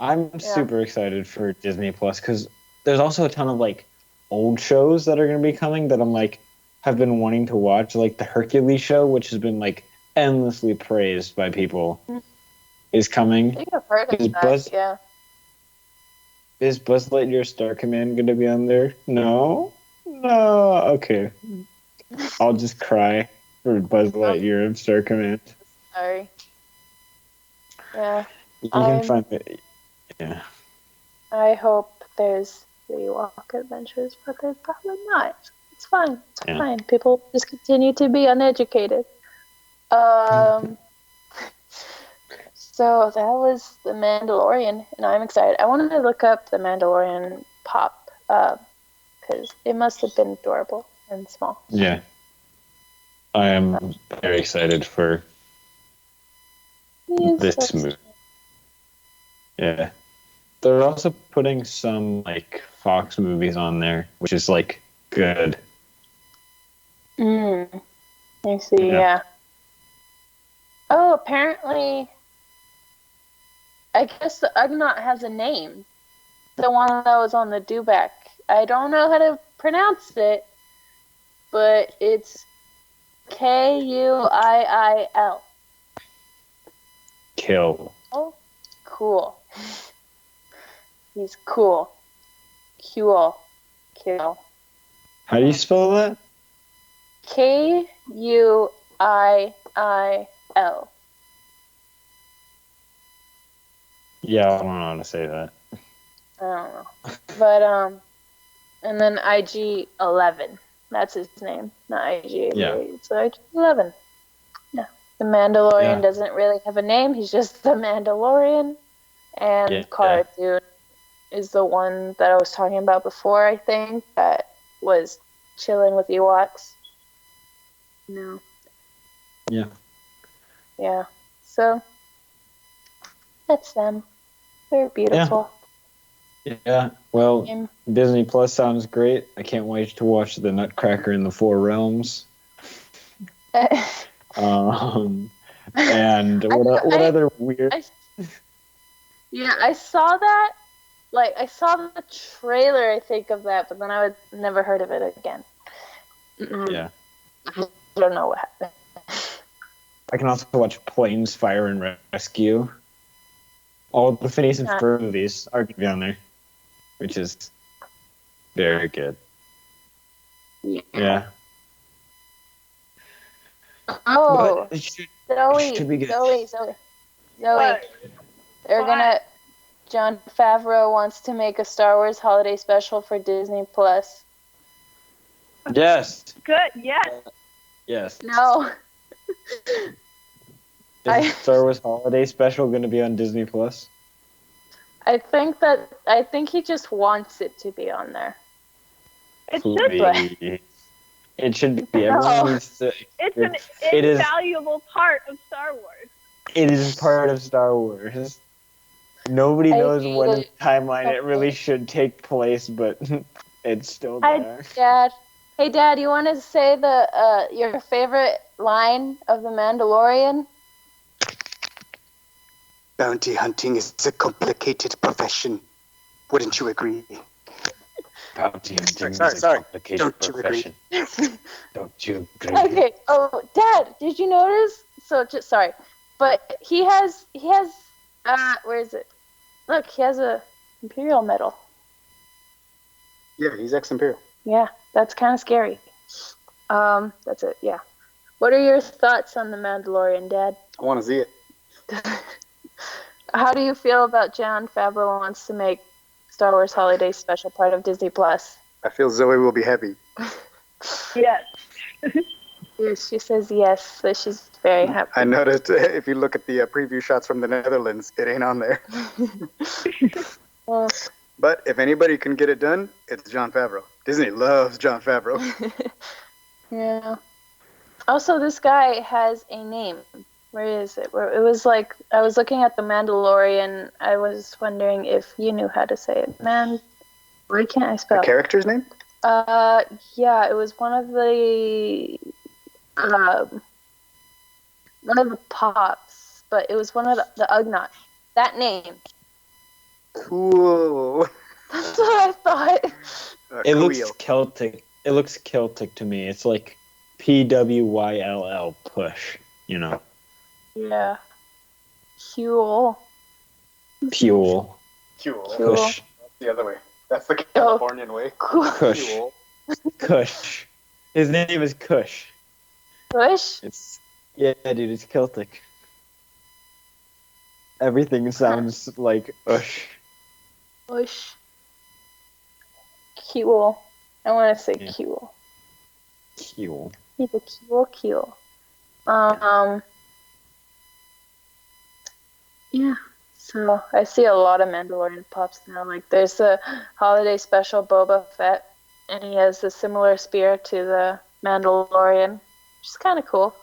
I'm super excited for Disney Plus because there's also a ton of like old shows that are going to be coming that I'm like have been wanting to watch, like the Hercules show, which has been like endlessly praised by people, is coming. I think I've heard of that. Yeah. Is Buzz Lightyear Star Command going to be on there? No. Okay. I'll just cry for Buzz Lightyear and Star Command. Sorry. Yeah. You can find it. Yeah. I hope there's the Ewok Adventures, but there's probably not. It's fine. It's fine. People just continue to be uneducated. So that was The Mandalorian, and I'm excited. I wanted to look up The Mandalorian pop, because it must have been adorable and small. Yeah. I am very excited for this movie. Yeah. They're also putting some like Fox movies on there, which is like good. I see, yeah. Oh, apparently, I guess the Ugnaught has a name. The one that was on the dewback. I don't know how to pronounce it, but it's Kuiil. Kill. Oh, cool. He's cool. Cool. Kill. How do you spell that? Kuiil. Yeah, I don't know how to say that. I don't know. But, and then IG-11. That's his name, not IG-88. Yeah. So IG-11. Yeah. The Mandalorian doesn't really have a name. He's just the Mandalorian. And Cara Dune is the one that I was talking about before, I think, that was chilling with Ewoks. No. Yeah. Yeah. So, that's them. They're beautiful. Yeah. Well, Disney Plus sounds great. I can't wait to watch The Nutcracker in the Four Realms. And what other weird... I saw that. Like, I saw the trailer, I think, of that, but then I would never heard of it again. Yeah. I don't know what happened. I can also watch Planes, Fire, and Rescue. All the Phineas and Ferb movies are going to be on there, which is very good. Yeah. Oh, Zoe. They're Jon Favreau wants to make a Star Wars holiday special for Disney Plus. Yes. Good, yes. Yes. No. Is Star Wars holiday special going to be on Disney Plus? I think he just wants it to be on there. It should be. It should be. Everyone needs to. It's an invaluable part of Star Wars. It is part of Star Wars. Nobody knows what in the timeline it really should take place, but it's still there. Hey, Dad, you want to say your favorite line of The Mandalorian? Bounty hunting is a complicated profession. Wouldn't you agree? Bounty hunting is a complicated profession. Don't you agree? Okay. Oh, Dad, did you notice? So, sorry, but he has. Where is it? Look, he has a Imperial medal. Yeah, he's ex-Imperial. Yeah, that's kind of scary. That's it. Yeah. What are your thoughts on The Mandalorian, Dad? I want to see it. How do you feel about Jon Favreau wants to make Star Wars Holiday Special part of Disney Plus? I feel Zoe will be happy. Yes, Yes, she says yes, so she's very happy. I noticed if you look at the preview shots from the Netherlands, it ain't on there. Well, But if anybody can get it done, it's Jon Favreau. Disney loves Jon Favreau. yeah. Also, this guy has a name. Where is it? Where it was like I was looking at the Mandalorian. I was wondering if you knew how to say it. Why can't I The spell? character's name? Yeah, it was one of the pops, but it was one of the Ugnaught. That name. Cool. That's what I thought. It looks Quill. Celtic. It looks Celtic to me. It's like PWYLL push, you know. Yeah. Cool. Fuel. Cool. Cool. Push. The other way. That's the Californian way. Cool. Kush. Cool. Kush. His name is Kush. Push. Yeah, dude, it's Celtic. Everything sounds like ush. Push. Cool. I want to say Yeah. cool. Cool. He's a cool. Yeah. So I see a lot of Mandalorian pops now. Like there's a holiday special Boba Fett, and he has a similar spear to the Mandalorian, which is kind of cool.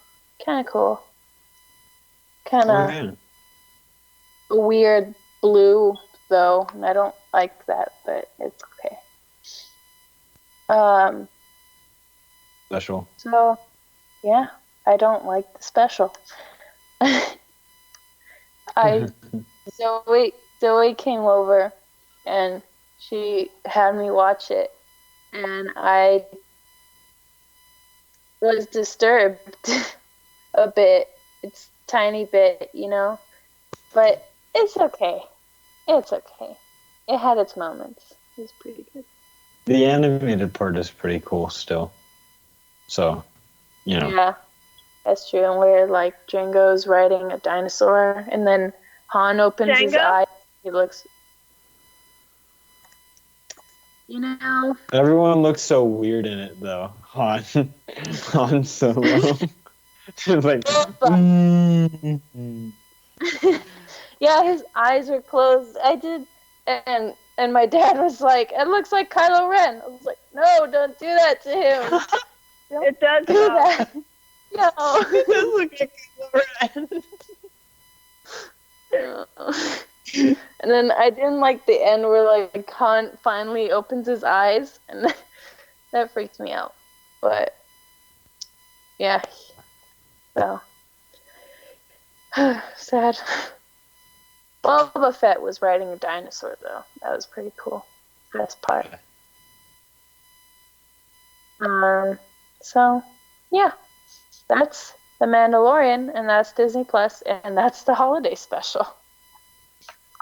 Kind Oh, of yeah. weird blue though, and I don't like that, but it's okay. Special. So yeah, I don't like the special. Zoe came over and she had me watch it, and I was disturbed a bit. It's a tiny bit, you know, but it's okay. It's okay. It had its moments. It was pretty good. The animated part is pretty cool still. So, you know. Yeah, that's true. And where like Django's riding a dinosaur, and then Han opens his Django? eyes. He looks, you know. Everyone looks so weird in it though. Han Solo. Just like Yeah, his eyes were closed. I did, and my dad was like, "It looks like Kylo Ren." I was like, "No, don't do that to him. Don't It does do not. that. No." It does look like Kylo Ren. And then I didn't like the end where like Han finally opens his eyes, and that freaked me out. But yeah, so sad. Boba Fett was riding a dinosaur though. That was pretty cool. Best part. So yeah, that's The Mandalorian, and that's Disney Plus, and that's the holiday special.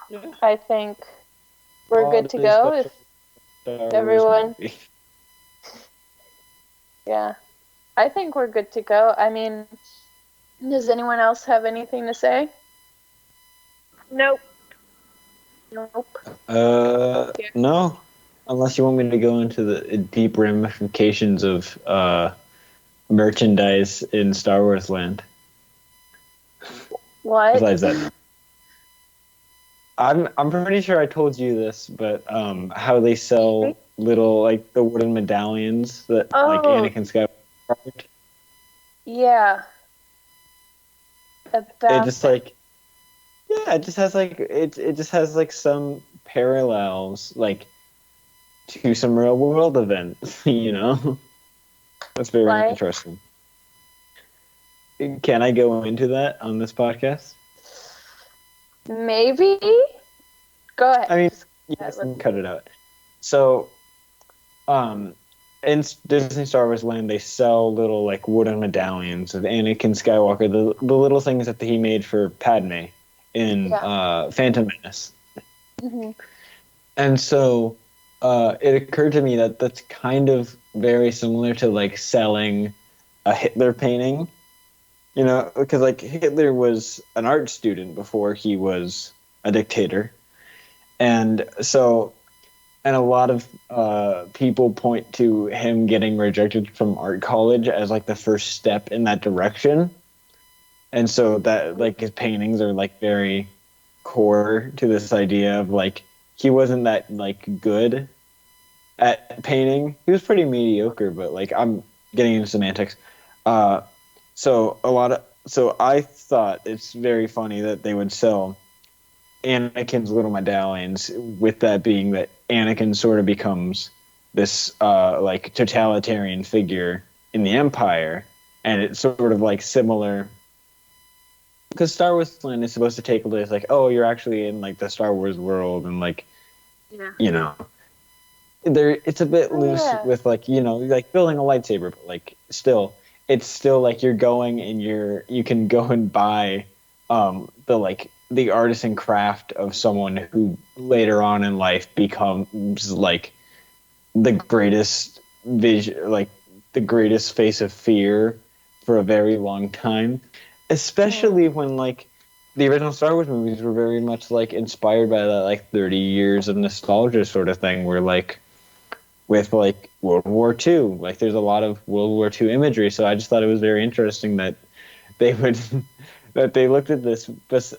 Yeah. I think we're good to go. If everyone, yeah, I think we're good to go. I mean, does anyone else have anything to say? Nope. Nope. No. Unless you want me to go into the deep ramifications of merchandise in Star Wars land. What? Besides that, I'm pretty sure I told you this, but how they sell little like the wooden medallions that like Oh. Anakin Skywalker. Yeah. About It just like it just has like it just has like some parallels like to some real world events, you know. That's very Like? interesting. Can I go into that on this podcast? Maybe. Go ahead. I mean, Yeah, yes, let's- cut it out. So, in Disney Star Wars Land, they sell little like wooden medallions of Anakin Skywalker, the little things that he made for Padme in Phantom Menace. Mhm. And so, it occurred to me that that's kind of very similar to like selling a Hitler painting, you know, because like Hitler was an art student before he was a dictator. And so and a lot of people point to him getting rejected from art college as like the first step in that direction. And so that like his paintings are like very core to this idea of like he wasn't that like good at painting. He was pretty mediocre, but like I'm getting into semantics. Uh, so I thought it's very funny that they would sell Anakin's little medallions, with that being that Anakin sort of becomes this like totalitarian figure in the Empire, and it's sort of like similar because Star Wars Land is supposed to take a look like, oh, you're actually in like the Star Wars world, and like Yeah. you know, there it's a bit loose yeah. with like like building a lightsaber, but like still, it's still like you're going and you can go and buy the artisan craft of someone who later on in life becomes like the greatest vision, like the greatest face of fear for a very long time, especially when like the original Star Wars movies were very much like inspired by that like 30 years of nostalgia sort of thing, where like with like World War II, like there's a lot of World War II imagery. So I just thought it was very interesting that they would that they looked at this, but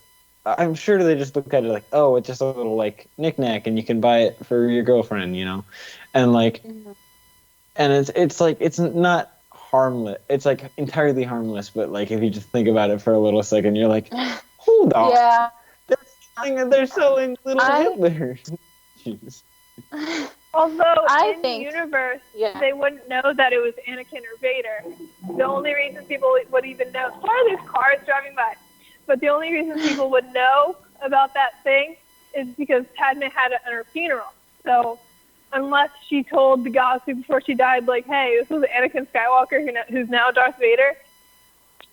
I'm sure they just looked at it like, oh, it's just a little like knickknack, and you can buy it for your girlfriend, and like, and it's like it's not harmless. It's like entirely harmless, but like if you just think about it for a little second, you're like, hold on, Yeah. they're selling little Hitler. Jeez. Although I in think- the universe, Yeah. they wouldn't know that it was Anakin or Vader. The only reason people would even know, sorry, there's cars driving by, but the only reason people would know about that thing is because Padme had it at her funeral. So unless she told the galaxy before she died, like, hey, this was Anakin Skywalker who's now Darth Vader,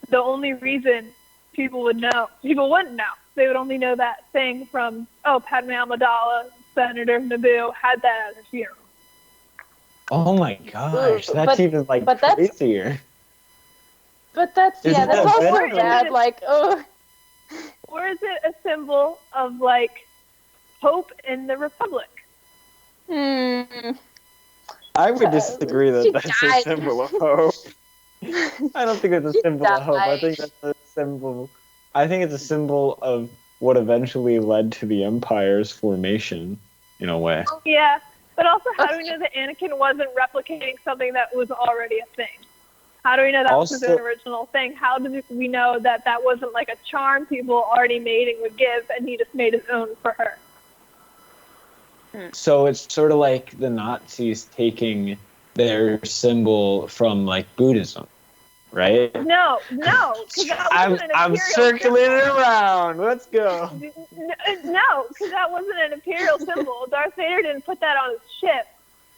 the only reason people wouldn't know. They would only know that thing from, oh, Padme Amidala, Senator of Naboo, had that at her funeral. Oh my gosh, Ooh, that's even like but that's- crazier. But that's Isn't that's that also better? bad. Like, oh, Or is it a symbol of, like, hope in the Republic? hmm. I would disagree She that that's died. a symbol of hope. I don't think it's a She symbol of hope. I think died. that's a symbol. I think it's a symbol of what eventually led to the Empire's formation, in a way. Yeah, but also, how do we know that Anakin wasn't replicating something that was already a thing? How do we know that was Also- an original thing? How do we know that that wasn't like a charm people already made and would give, and he just made his own for her? So it's sort of like the Nazis taking their symbol from like Buddhism, right? No, because that wasn't an I'm imperial circling it symbol. around. Let's go. No, because that wasn't an imperial symbol. Darth Vader didn't put that on his ship.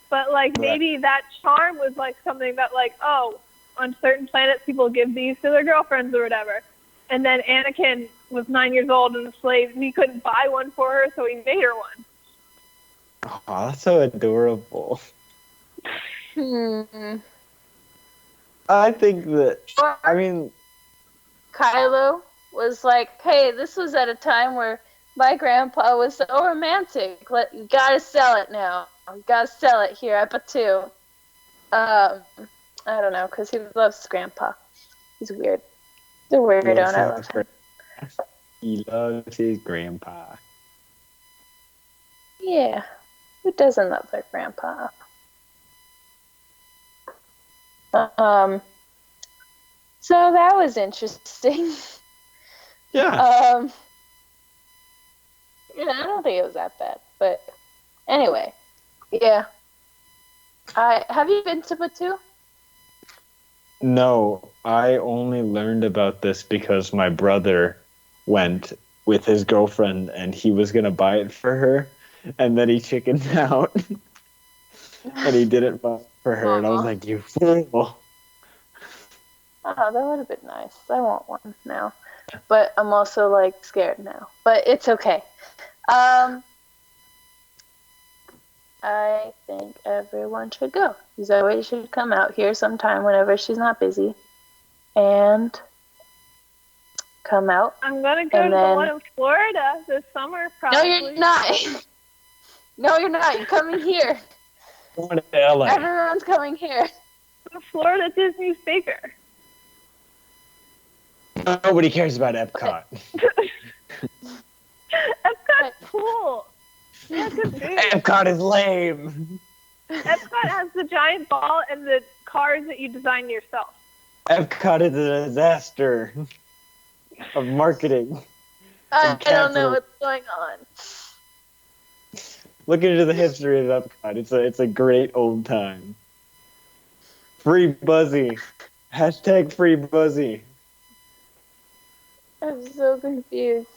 But, like, Right. maybe that charm was, like, something that, like, oh, on certain planets people give these to their girlfriends or whatever. And then Anakin was 9 years old and a slave, and he couldn't buy one for her, so he made her one. Oh, that's so adorable. Hmm. I think that. I mean, Kylo was like, hey, this was at a time where my grandpa was so romantic. You gotta sell it now. You gotta sell it here at Batu. I don't know, because he loves his grandpa. He's weird. He's a weirdo, and I love him. he loves his grandpa. Yeah. Who doesn't love their grandpa? So that was interesting. Yeah. Yeah, I don't think it was that bad, but anyway, yeah. Have you been to Batu? No, I only learned about this because my brother went with his girlfriend and he was going to buy it for her. And then he chickened out. And he didn't buy it for her. And I was like, you fool. Oh, that would have been nice. I want one now. But I'm also, like, scared now. But it's okay. I think everyone should go. Zoe should come out here sometime whenever she's not busy. And come out. I'm going to go And to the then- one in Florida this summer, probably. No, you're not. No, you're not. You're coming here. Going to LA. Everyone's coming here. Florida Disney's bigger. Nobody cares about Epcot. Epcot's cool. Yeah, good food. Epcot is lame. Epcot has the giant ball and the cars that you design yourself. Epcot is a disaster of marketing. I don't know what's going on. Look into the history of Epcot. It's a great old time. Free Buzzy. Hashtag Free Buzzy. I'm so confused.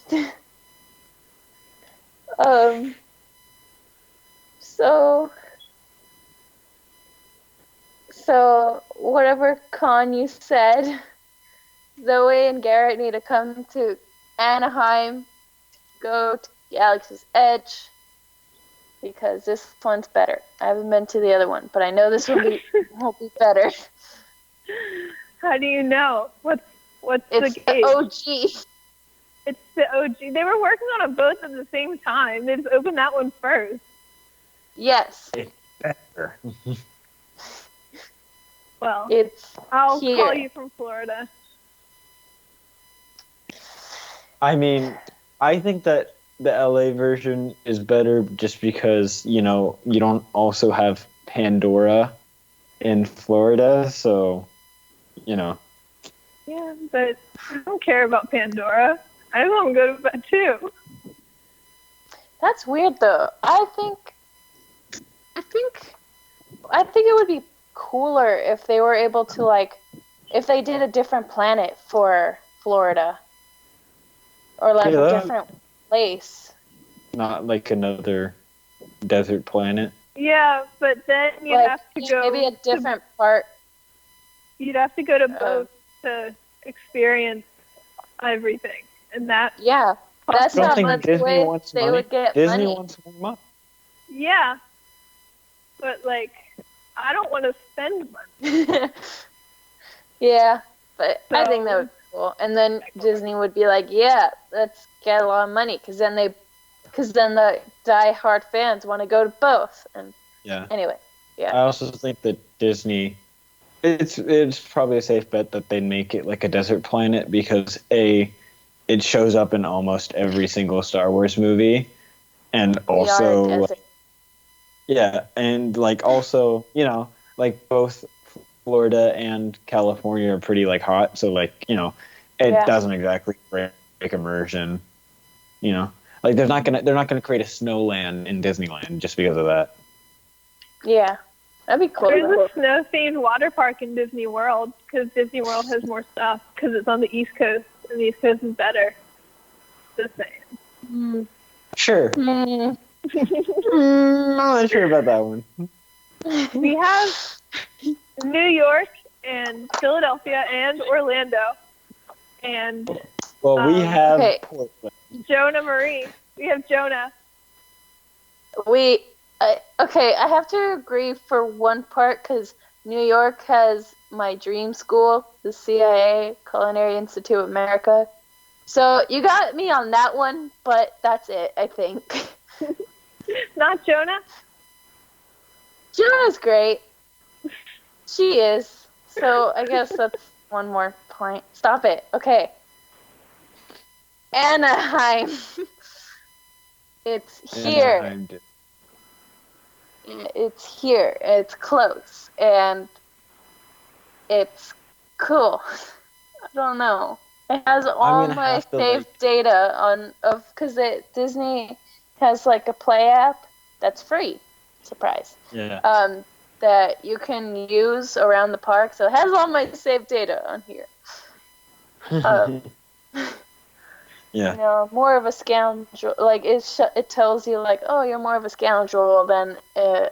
So whatever con you said, Zoe and Garret need to come to Anaheim, go to Galaxy's Edge, because this one's better. I haven't been to the other one, but I know this one won't be better. How do you know? What's It's the the gauge? OG. It's the OG. They were working on them both at the same time. They just opened that one first. Yes. Better. Well, I'll here. call you from Florida. I mean, I think that the LA version is better just because, you don't also have Pandora in Florida, so, Yeah, but I don't care about Pandora. I just want to go to bed too. That's weird though. I think it would be cooler if they were able to if they did a different planet for Florida. Or a different place. not like another desert planet. Yeah, but then you'd have to go. Maybe a different part. You'd have to go to both to experience everything, and that. Yeah, that's I don't not think much Disney way wants they money. would get Disney money. wants more money. Yeah, but I don't want to spend money. Yeah, but I think that would be cool. And then Disney would be like, "Yeah, let's get a lot of money," because then the die-hard fans want to go to both. And Yeah. anyway, yeah. I also think that Disney, it's probably a safe bet that they make it like a desert planet because it shows up in almost every single Star Wars movie, and also and also both Florida and California are pretty hot, so it doesn't exactly break immersion, they're not gonna create a snowland in Disneyland just because of that. Yeah, that'd be cool. There's a snow-themed water park in Disney World because Disney World has more stuff because it's on the East Coast and the East Coast is better. Just saying. Sure. I'm not sure about that one. We have New York and Philadelphia and Orlando and we have Portland. Jonah Marie. We have Jonah. I have to agree for one part because New York has my dream school, the CIA, Culinary Institute of America. So you got me on that one, but that's it, I think. Not Jonah? Jonah's great. She is. So I guess that's one more point. Stop it. Okay. Anaheim. It's here. Anaheim. It's here. It's close. And it's cool. I don't know. It has all my saved data because Disney has a Play app that's free. Surprise. Yeah. That you can use around the park. So it has all my saved data on here. Yeah. More of a scoundrel. It tells you oh, you're more of a scoundrel than a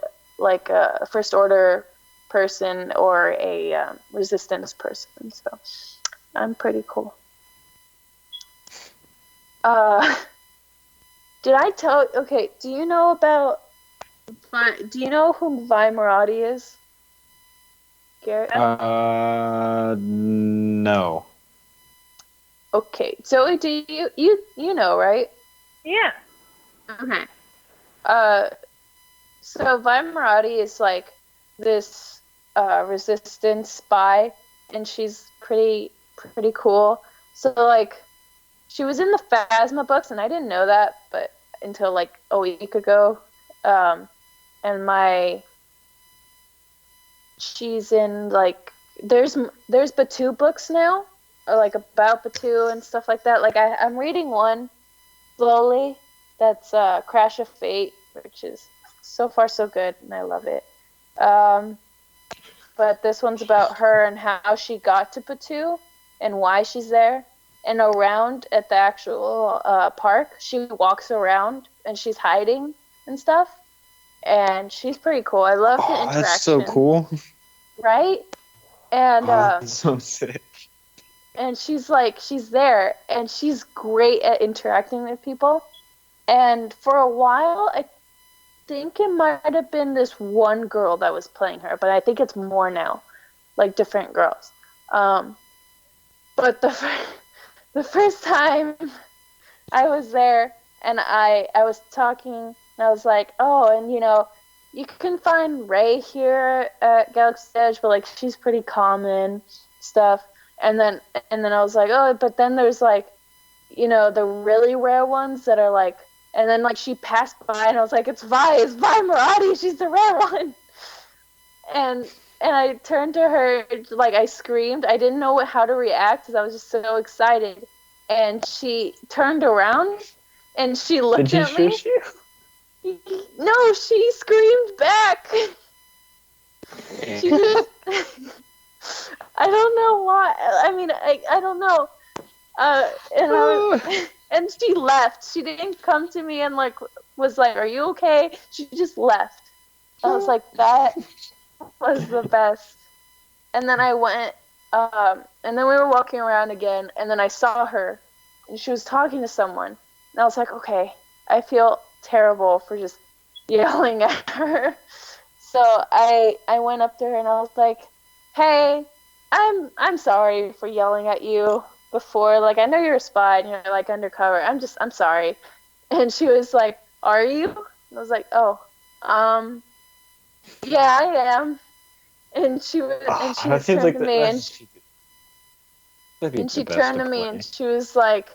first order person or a resistance person. So I'm pretty cool. Did I tell? Okay. Do you know who Vi Marati is? Garret? No. Okay, Zoe, do you know, right? Yeah. Okay. So Vimerati is like this resistance spy, and she's pretty cool. So like she was in the Phasma books, and I didn't know that, but until like a week ago. And she's in like there's Batu books now, or like about Batu and stuff like that. Like I'm reading one slowly. That's Crash of Fate, which is so far so good, and I love it. But this one's about her and how she got to Batu and why she's there. And around at the actual park, she walks around and she's hiding and stuff. And she's pretty cool. I love the interaction. That's so cool. Right? And That's so sick. and she's there, and she's great at interacting with people. And for a while, I think it might have been this one girl that was playing her, but I think it's more now, like different girls. But the first time I was there, and I was talking, and I was like, oh, and you can find Ray here at Galaxy's Edge, but like she's pretty common stuff. And then I was like, oh, but then there's like, the really rare ones that are like, and then like she passed by, and I was like, it's Vi Marati, she's the rare one. And I turned to her, like I screamed. I didn't know how to react because I was just so excited. And she turned around and she looked at me. Did she shush you? No, she screamed back. She just, I don't know why. I mean, I don't know. And she left. She didn't come to me and like was like, "Are you okay?" She just left. I was like, that was the best. And then I went, and then we were walking around again, and then I saw her, and she was talking to someone, and I was like, okay, I feel terrible for just yelling at her. So I went up to her and I was like, hey, I'm sorry for yelling at you before. Like, I know you're a spy and you're like undercover. I'm sorry. And she was like, are you? And I was like, oh, yeah, I am. And she turned to me and she turned to me and she was like,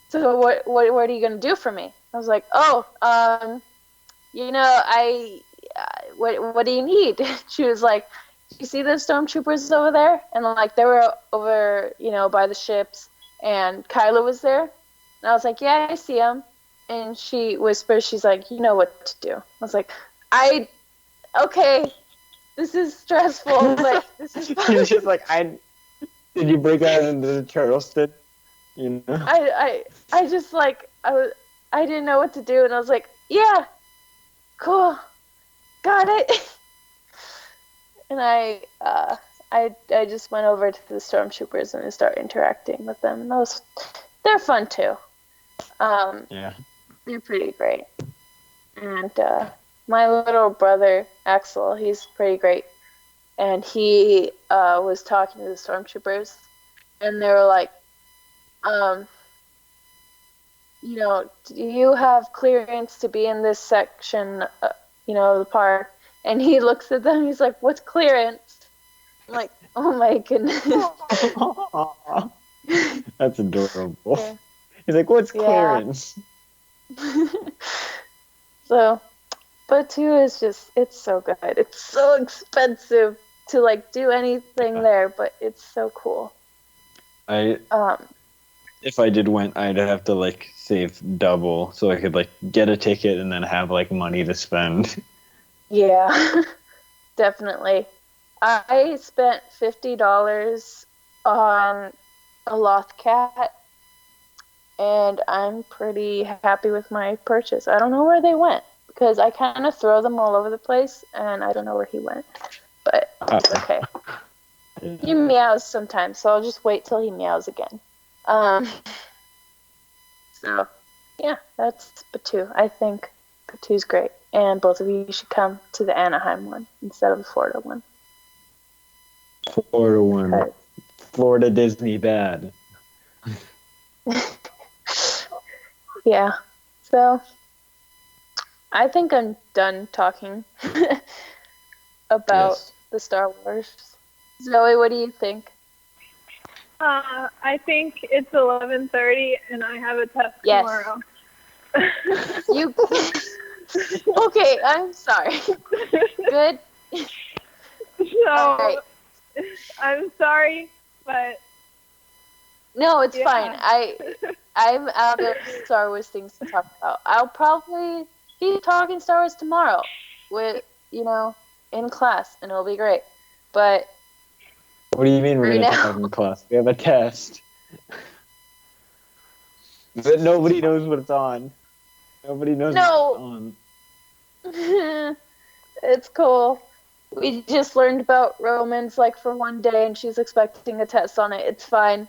so what are you gonna do for me? I was like, oh, what do you need? She was like, you see the stormtroopers over there? And like they were over, by the ships, and Kylo was there. And I was like, yeah, I see him. And she whispers, she's like, you know what to do. I was like, okay, this is stressful, but this is fun. She's like, did you break out into the Charleston? I just like, I didn't know what to do, and I was like, yeah, cool, got it. And I just went over to the stormtroopers and started interacting with them, and they're fun too. Yeah, they're pretty great. And my little brother Axel, he's pretty great, and he was talking to the stormtroopers, and they were like, do you have clearance to be in this section, of the park? And he looks at them, he's like, what's clearance? I'm like, oh my goodness. That's adorable. Yeah. He's like, what's clearance? So, Batu is just, it's so good. It's so expensive to like do anything there, but it's so cool. If I went, I'd have to like save double so I could like get a ticket and then have like money to spend. Yeah, definitely. I spent $50 on a Loth cat, and I'm pretty happy with my purchase. I don't know where they went because I kind of throw them all over the place, and I don't know where he went. But it's okay. He meows sometimes, so I'll just wait till he meows again. So, yeah, that's Batu. I think Batu's great, and both of you should come to the Anaheim one instead of the Florida one. Florida one. Florida Disney bad. Yeah. So, I think I'm done talking about Yes. the Star Wars. Zoe, what do you think? I think it's 11:30 and I have a test Yes. tomorrow. You. Okay, I'm sorry. Good. So, Alright. I'm sorry, but No, it's yeah. fine. I'm out of Star Wars things to talk about. I'll probably be talking Star Wars tomorrow with, in class, and it'll be great. But What do you mean we're Right going to now. talk in class? We have a test. But nobody knows what it's on. Nobody knows No. what's on. It's cool. We just learned about Romans like for one day, and she's expecting a test on it. It's fine.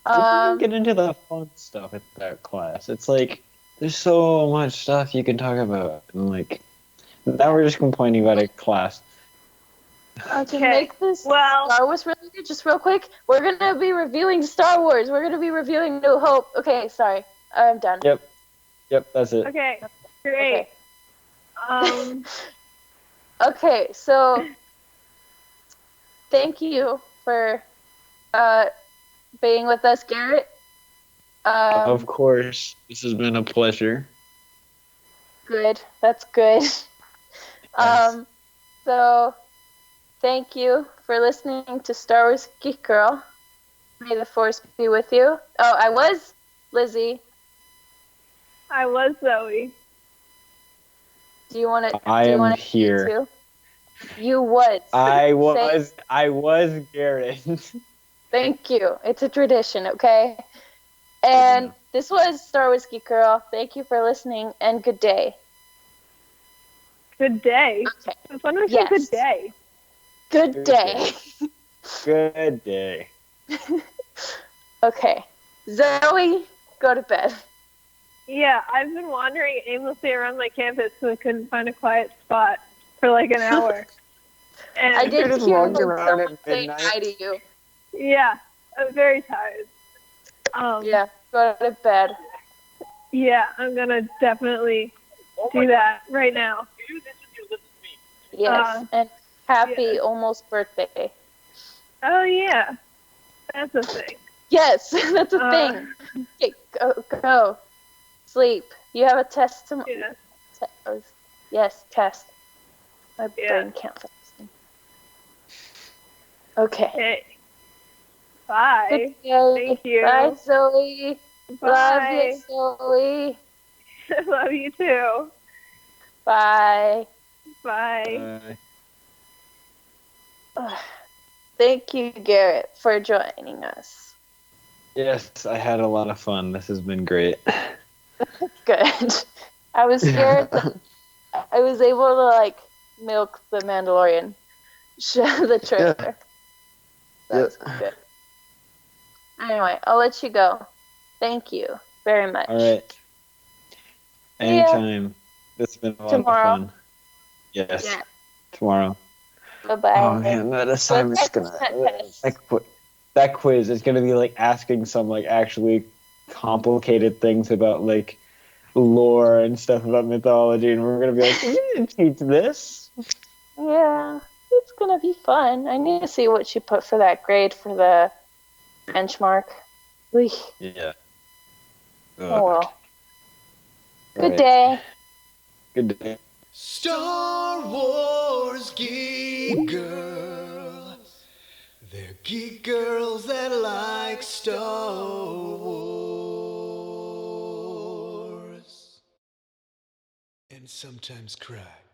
We can get into the fun stuff at that class. It's like, there's so much stuff you can talk about. And like, now we're just complaining about a class. To Okay, make this well- Star Wars related, just real quick, we're gonna be reviewing Star Wars. We're gonna be reviewing New Hope. Okay, sorry, I'm done. Yep, that's it. Okay, great. Okay. Okay, so thank you for being with us, Garrett. Of course, this has been a pleasure. Good. That's good. So thank you for listening to Star Wars Geek Girl. May the Force be with you. Oh, I was Lizzy. I was Zoe. Do you want to? I do you am wanna here. Too? You was. I was Garrett. Thank you. It's a tradition, okay? And this was Star Wars Geek Girl. Thank you for listening, and good day. Good day. Okay. When was Yes. a good day? Good Good day. Good day. Okay. Zoe, go to bed. Yeah, I've been wandering aimlessly around my campus and I couldn't find a quiet spot for like an hour. And I did just hear walking around someone at say midnight. hi to you. Yeah, I'm very tired. Yeah, go to bed. Yeah, I'm gonna definitely do that right now. Yes, and happy almost birthday. Oh yeah, that's a thing. Yes, that's a thing. Okay, go. Sleep. You have a test tomorrow. Yeah. Yes, test. My brain can't function. Okay. Okay. Bye. Good day. Thank you. Bye, Zoe. Bye. Love you, Zoe. Love you too. Bye. Bye. Thank you, Garrett, for joining us. Yes, I had a lot of fun. This has been great. Good. I was scared that I was able to milk the Mandalorian, the trailer. That's good. Anyway, I'll let you go. Thank you very much. All right. Anytime. This has been a lot of fun. Yes. Yeah. Tomorrow. Bye-bye. Oh man, that assignment's that quiz is gonna be asking some actually complicated things about lore and stuff about mythology, and we're gonna be like, you didn't teach this. Yeah, it's gonna be fun. I need to see what she put for that grade for the benchmark. Eek. Yeah. Oh well. Good Right. day. Good day. Star Wars Geek Girl. They're geek girls that like Star Wars. And sometimes cry.